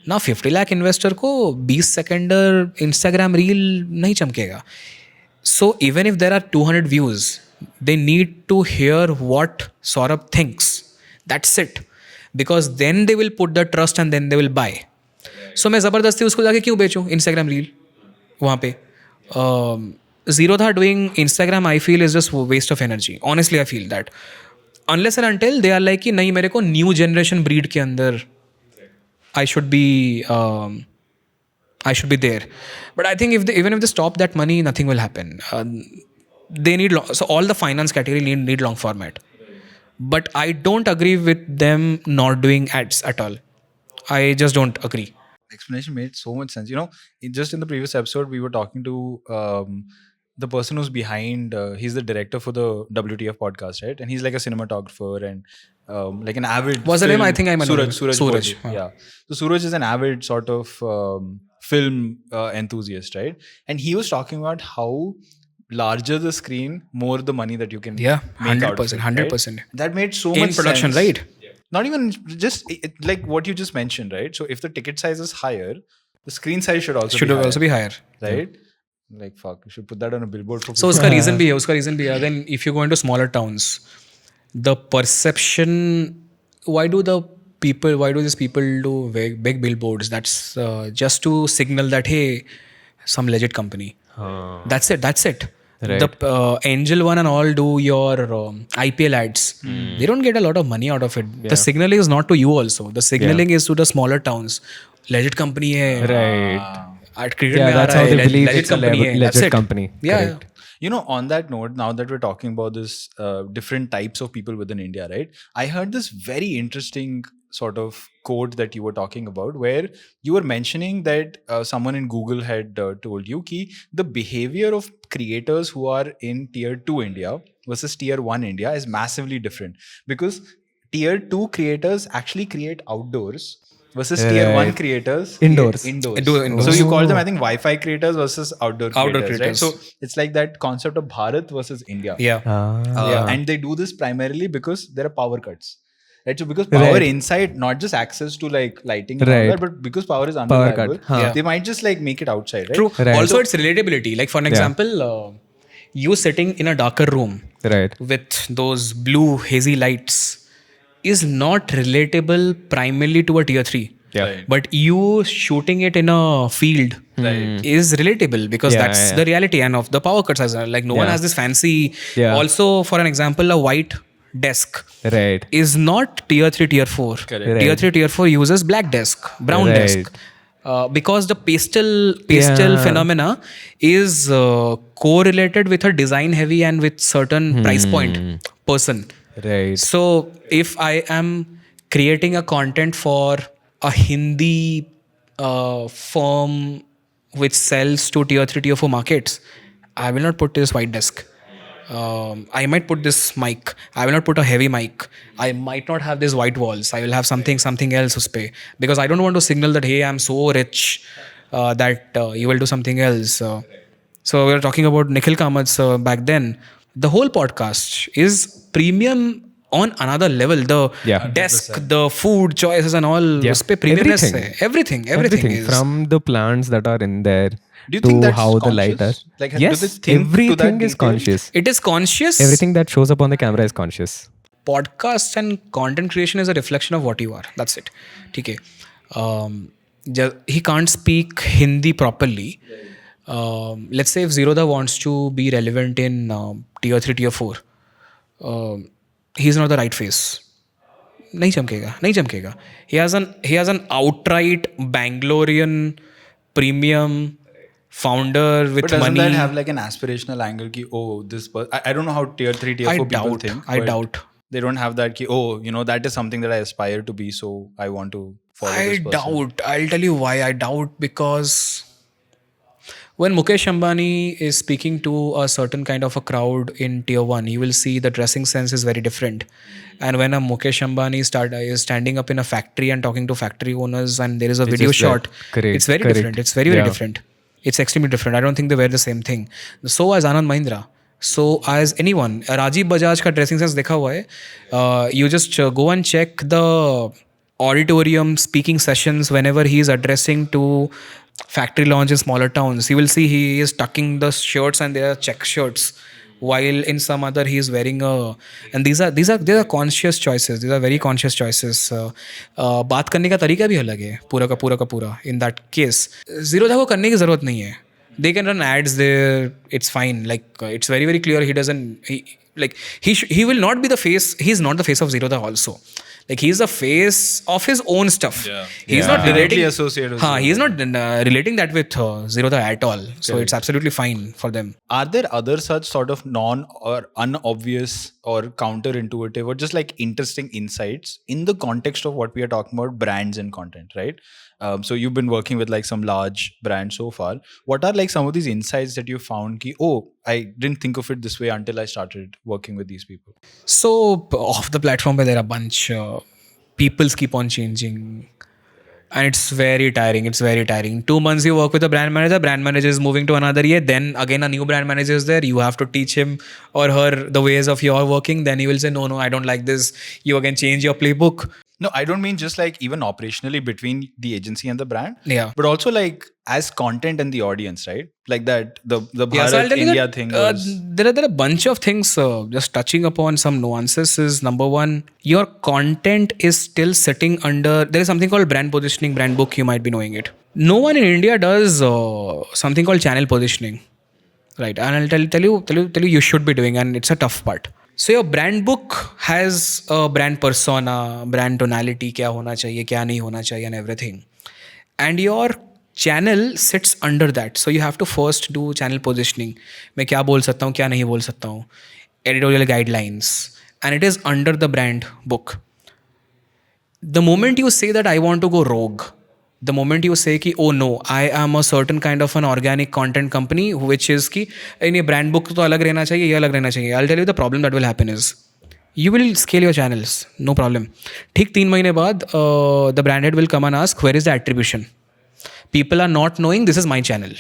Now 50 lakh investor को 20 सेकेंडर Instagram reel नहीं चमकेगा. So even if there are 200 views, they need to hear what Saurabh thinks. That's it. Because then they will put the trust and then they will buy. So मैं ज़बरदस्ती उसको जाके क्यों बेचूँ Instagram reel वहाँ पे. Zero था doing Instagram, I feel is just waste of energy. Honestly, I feel that. Unless and until they are like कि नहीं, मेरे को new generation breed के अंदर I should be there. But I think even if they stop that money, nothing will happen. They need so all the finance category need long format. But I don't agree with them not doing ads at all. I just don't agree. explanation made so much sense. Just in the previous episode, we were talking to the person who's behind. He's the director for the WTF podcast, right? And he's like a cinematographer and like an avid. What's the name? I think I might know him. Suraj. Suraj, Bodhu. Yeah. So Suraj is an avid sort of film enthusiast, right? And he was talking about how larger the screen, more the money that you can Yeah, make out of 100%, it, 100%. right? That made so In much production, sense. right? Not even just like what you just mentioned, right? So if the ticket size is higher, the screen size should also be higher. right? Like fuck, you should put that on a billboard for So people. उसका reason भी है. Again, if you go into smaller towns, the perception, why do these people do big billboards? That's just to signal that, hey, some legit company. That's it. Right. The Angel One and all do your IPL ads. They don't get a lot of money out of it. The signaling is not to you also. The signaling is to the smaller towns. Legit company hai. Right. At cricket Yeah, mein that's aa raha how hai. they believe Legit it's a company hai. That's legit it. company. Yeah. Correct. On that note, now that we're talking about this different types of people within India, right? I heard this very interesting sort of quote that you were talking about, where you were mentioning that someone in Google had told you ki the behavior of creators who are in tier 2 India versus tier 1 India is massively different, because tier 2 creators actually create outdoors versus tier 1 Right. creators Indoors. create Indoors. So you call them, Oh. I think, Wi-Fi creators versus outdoor creators, right? So it's like that concept of Bharat versus India. Yeah. And they do this primarily because there are power cuts. Right, so because power Right. inside, not just access to like lighting and all Right. that, but because power is cut, unreliable, huh. they might just like make it outside, right? True. Right. Also, it's relatability. Like for an example, you sitting in a darker room Right. with those blue hazy lights is not relatable primarily to a tier 3. Yeah. Right. But you shooting it in a field is relatable because Yeah, that's yeah. the reality, and of the power cuts as well. Like no one Yeah. has this fancy. Yeah. Also, for an example, a white desk Right. is not tier 3, tier 4. Correct. Tier Right. 3, tier 4 uses black desk, brown Right. desk. Because the pastel Yeah. phenomena is correlated with a design heavy and with certain price point person. Right. So if I am creating a content for a Hindi firm which sells to tier 3, tier 4 markets, I will not put this white desk. I might put this mic. I will not put a heavy mic. I might not have these white walls. I will have something else uspe, because I don't want to signal that, hey, I'm so rich that you will do something else. So we were talking about Nikhil Kamat's back then. The whole podcast is premium on another level. The Yeah. desk, the food choices and all, Yeah. uspe premiumness Everything. hai. Everything is. From the plants that are in there Do you to think that's how the light are. conscious? Like, do Yes, they think to that everything is detail? conscious. It is conscious. Everything that shows up on the camera is conscious. Podcast and content creation is a reflection of what you are. That's it. Okay. He can't speak Hindi properly. Let's say if Zerodha wants to be relevant in tier 3, tier 4, he's not the right face. नहीं चमकेगा. He has an outright Bangalorean premium founder with But doesn't money. that have like an aspirational angle? Ki, I don't know how tier 3, tier 4 people think. I but doubt. They don't have that. Ki, that is something that I aspire to be. So I want to follow this person. Doubt. I'll tell you why I doubt, because when Mukesh Ambani is speaking to a certain kind of a crowd in tier 1, you will see the dressing sense is very different. And when a Mukesh Ambani is standing up in a factory and talking to factory owners and there is a video just that. shot, Correct. it's very Correct. different. It's very, very different. It's extremely different. I don't think they wear the same thing. So as Anand Mahindra, so as anyone, Rajiv Bajaj ka dressing sense dekha hua hai. You just go and check the auditorium speaking sessions whenever he is addressing to factory launch in smaller towns. You will see he is tucking the shirts and they are check shirts, while in some other he is wearing a. And these are conscious choices. These are very conscious choices. बात करने का तरीका भी अलग है पूरा का पूरा. In that case, Zerodha को करने की जरूरत नहीं है. They can run ads there. It's fine. Like it's very, very clear. He will not be the face. He's not the face of Zerodha also. Like he's the face of his own stuff. Yeah. He's Yeah. not Directly relating. associated with He's not relating that with Zerodha at all. So it's absolutely fine for them. Are there other such sort of non or unobvious or counterintuitive or just like interesting insights in the context of what we are talking about, brands and content, right? So you've been working with like some large brands so far. What are like some of these insights that you found ki, oh, I didn't think of it this way until I started working with these people? So off the platform, there are a bunch. Peoples keep on changing, and it's very tiring. It's very tiring. 2 months you work with a brand manager is moving to another year. Then again, a new brand manager is there. You have to teach him or her the ways of your working. Then he will say, no, I don't like this. You again change your playbook. No, I don't mean just like even operationally between the agency and the brand, Yeah. but also like as content and the audience, right? Like that the Yeah, so I'll Bharat tell you India that thing was. there are a bunch of things. Just touching upon some nuances is number one, your content is still sitting under. There is something called brand positioning, brand book. You might be knowing it. No one in India does something called channel positioning, right? And I'll tell you, you should be doing, and it's a tough part. So your brand book has a brand persona, brand tonality, क्या होना चाहिए, क्या नहीं होना चाहिए, and everything. And your channel sits under that. So you have to first do channel positioning. मैं क्या बोल सकता हूँ, क्या नहीं बोल सकता हूँ, editorial guidelines, and it is under the brand book. The moment you say that I want to go rogue, the moment you say कि oh no, I am a certain kind of an organic content company which is कि ये brand book तो अलग रहना चाहिए, ये अलग रहना चाहिए. I'll tell you the problem that will happen is you will scale your channels, no problem. ठीक 3 महीने बाद the brand head will come and ask where is the attribution. People are not knowing this is my channel,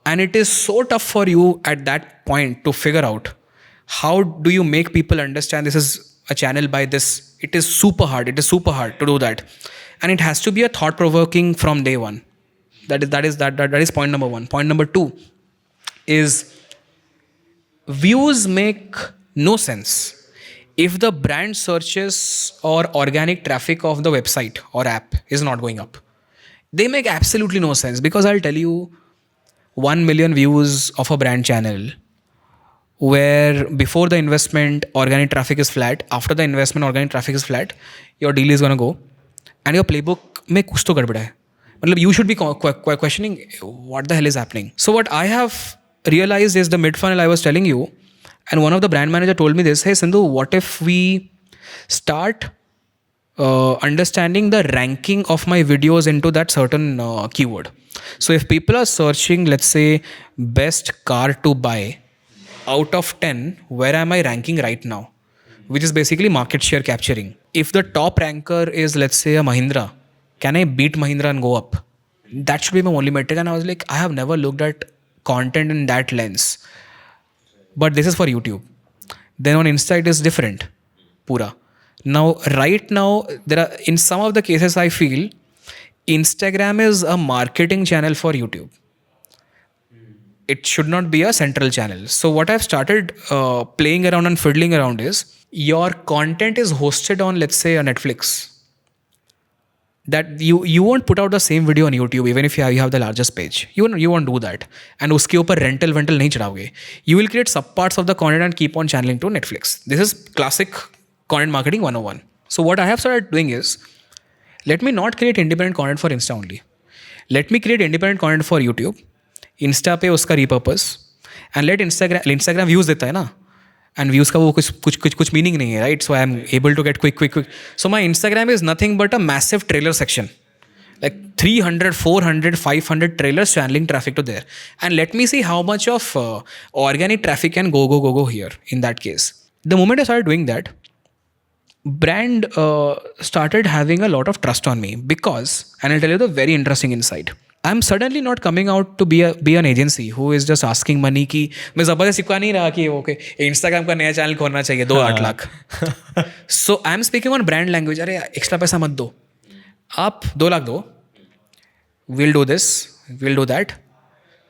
and it is so tough for you at that point to figure out how do you make people understand this is a channel by this. It is super hard to do that, and it has to be a thought provoking from day one. That is point number one. Point number two is views make no sense if the brand searches or organic traffic of the website or app is not going up. They make absolutely no sense, because I'll tell you, 1 million views of a brand channel where before the investment organic traffic is flat, after the investment organic traffic is flat, your deal is going to go, and your playbook में कुछ तो गड़बड़ है. मतलब you should be questioning what the hell is happening. So what I have realized is the mid funnel I was telling you, and one of the brand manager told me this, hey Sindhu, what if we start understanding the ranking of my videos into that certain keyword. So if people are searching, let's say, best car to buy, out of 10, where am I ranking right now? Which is basically market share capturing. If the top ranker is, let's say, a Mahindra, can I beat Mahindra and go up? That should be my only metric. And I was like, I have never looked at content in that lens. But this is for YouTube. Then on Insta it is different. Pura. Now, right now, there are, in some of the cases, I feel Instagram is a marketing channel for YouTube. It should not be a central channel. So what I've started playing around and fiddling around is, your content is hosted on, let's say, a Netflix. That you won't put out the same video on YouTube even if you have the largest page. You won't do that. And उसके ऊपर rental नहीं चढ़ाओगे. You will create subparts of the content and keep on channeling to Netflix. This is classic content marketing 101. So what I have started doing is, let me not create independent content for Insta only. Let me create independent content for YouTube. Insta पे उसका repurpose, and let Instagram views देता है ना, and views का वो कुछ meaning नहीं है, right? So I am able to get quick. So my Instagram is nothing but a massive trailer section, like 300, 400, 500 trailers channeling traffic to there, and let me see how much of organic traffic can go here. In that case, the moment I started doing that, brand started having a lot of trust on me, because, and I'll tell you the very interesting insight, I'm suddenly not coming out to be an agency who is just asking money कि मैं ज़बरदस्ती सिखा नहीं रहा कि okay Instagram का नया channel खोलना चाहिए 2-8 lakh. So I am speaking on brand language. अरे एक्स्ट्रा पैसा मत दो, आप 2 लाख दो, we'll do this, we'll do that.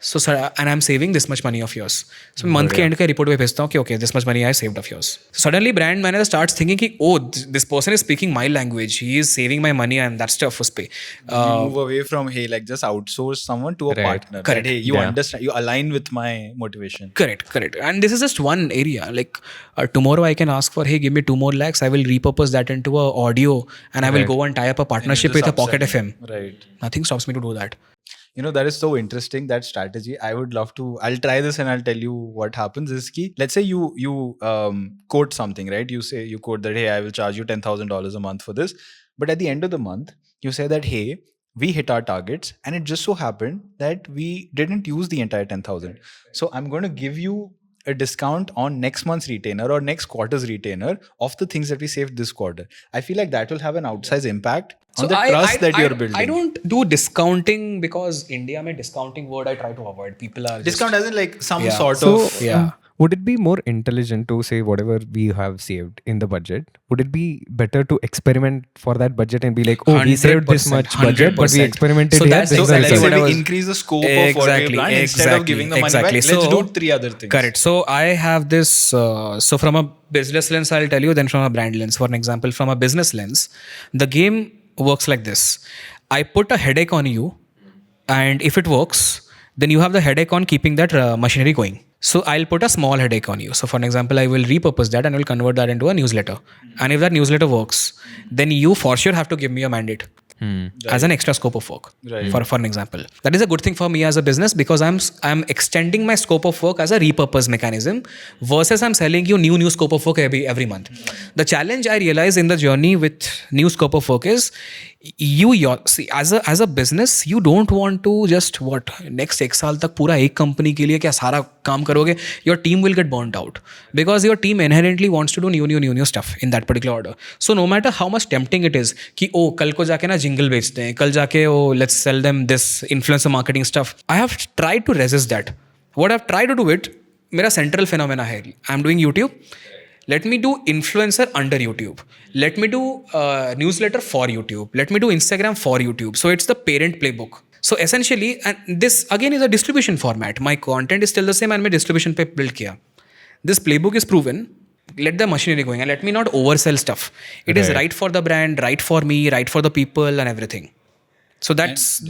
So sir, and I'm saving this much money of yours. So month के end का report पे भेजता हूँ कि okay, this much money I saved of yours. So suddenly brand manager starts thinking कि oh, this person is speaking my language, he is saving my money and that stuff उस पे. You move away from hey, like just outsource someone to a partner. Correct. That, hey, you understand, you align with my motivation. Correct. And this is just one area. Like tomorrow I can ask for, hey, give me 2 more lakhs. I will repurpose that into a audio, and I will go and tie up a partnership with a Pocket FM. Right. Nothing stops me to do that. You know, that is so interesting, that strategy. I would love to, I'll try this and I'll tell you what happens is ki, let's say you quote something, right? You quote that, hey, I will charge you $10,000 a month for this. But at the end of the month, you say that, hey, we hit our targets, and it just so happened that we didn't use the entire 10,000. So I'm going to give you a discount on next month's retainer or next quarter's retainer of the things that we saved this quarter. I feel like that will have an outsized impact on the trust that you're building. I don't do discounting because India mein discounting word I try to avoid. People are Discount as in like some Yeah. sort So, of would it be more intelligent to say whatever we have saved in the budget? Would it be better to experiment for that budget and be like, oh, we saved this 100%, much budget, but we 100%. experimented So here? that's this is so the exactly let's result. say what I we was- increase the scope of what we plan instead of giving the money back. Let's do 3 other things. Correct. So I have this. So from a business lens, I'll tell you. Then from a brand lens, for an example, from a business lens, the game works like this. I put a headache on you, and if it works, then you have the headache on keeping that machinery going. So I'll put a small headache on you. So for an example, I will repurpose that and will convert that into a newsletter. And if that newsletter works, then you for sure have to give me a mandate. As an extra scope of work, for an example. That is a good thing for me as a business because I'm extending my scope of work as a repurpose mechanism versus I'm selling you new scope of work every month. The challenge I realize in the journey with new scope of work is see as a business you don't want to just next 1 साल तक पूरा एक company के लिए क्या सारा काम करोगे. Your team will get burnt out because your team inherently wants to do new stuff in that particular order. So no matter how much tempting it is कि कल को जाके ना jingle बेचते हैं, कल जाके let's sell them this influencer marketing stuff. I have tried to resist that. What I've tried to do it, मेरा central phenomena है. I'm doing YouTube. Let me do influencer under YouTube. Let me do newsletter for YouTube. Let me do Instagram for YouTube. So it's the parent playbook. So essentially, and this again is a distribution format. My content is still the same and my distribution पे build किया. This playbook is proven. Let the machinery going and let me not oversell stuff. It is right for the brand, right for me, right for the people and everything. So that's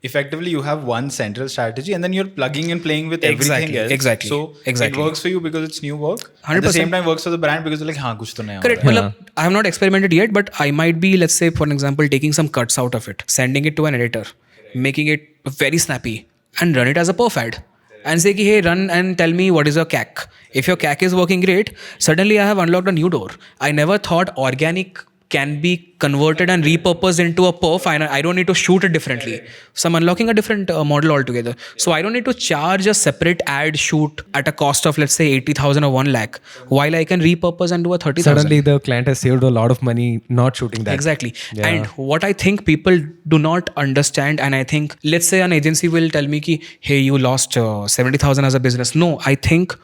effectively you have one central strategy and then you're plugging and playing with everything else. Exactly. So it works for you because it's new work. 100%. At the same time works for the brand because you're like, हाँ कुछ तो नया. Correct. I have not experimented yet, but I might be, let's say, for an example, taking some cuts out of it, sending it to an editor, making it very snappy, and run it as a perf ad. And say, hey, run and tell me what is your CAC. If your CAC is working great, suddenly I have unlocked a new door. I never thought organic can be converted and repurposed into a perf. I don't need to shoot it differently. So I'm unlocking a different model altogether. So I don't need to charge a separate ad shoot at a cost of, let's say, 80,000 or 1 lakh, while I can repurpose and do a 30,000. Suddenly the client has saved a lot of money not shooting that. Exactly. Yeah. And what I think people do not understand, and I think, let's say an agency will tell me, ki, hey, you lost 70,000 as a business. No, I think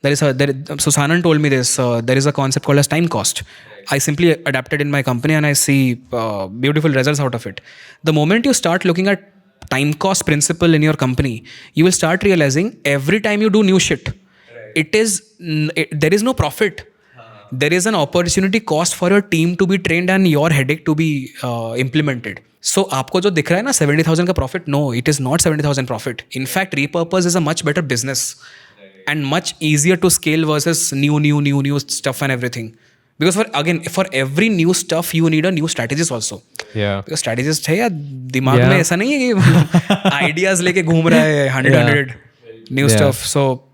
so Sanan told me this, there is a concept called as time cost. I simply adapted in my company and I see beautiful results out of it. The moment you start looking at time cost principle in your company, you will start realizing every time you do new shit, there is no profit. There is an opportunity cost for your team to be trained and your headache to be implemented. So आपको जो दिख रहा है ना 70,000 का profit, no, it is not 70,000 profit. In fact, repurpose is a much better business and much easier to scale versus new stuff and everything. Because for every new stuff you need a new strategist also. Yeah. Because strategist है या दिमाग में ऐसा नहीं है कि ideas लेके घूम रहा है 100 new stuff. So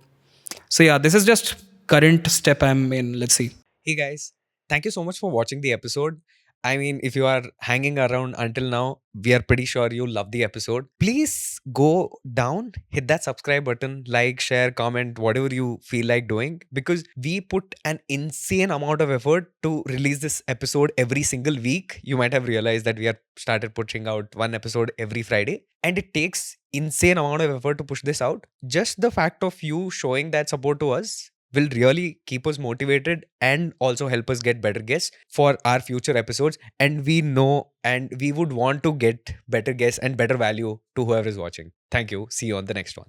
yeah, this is just current step I'm in. Let's see. Hey guys, thank you so much for watching the episode. I mean, if you are hanging around until now, we are pretty sure you love the episode. Please go down, hit that subscribe button, like, share, comment, whatever you feel like doing, because we put an insane amount of effort to release this episode every single week. You might have realized that we have started pushing out one episode every Friday, and it takes insane amount of effort to push this out. Just the fact of you showing that support to us will really keep us motivated and also help us get better guests for our future episodes. And we know and we would want to get better guests and better value to whoever is watching. Thank you. See you on the next one.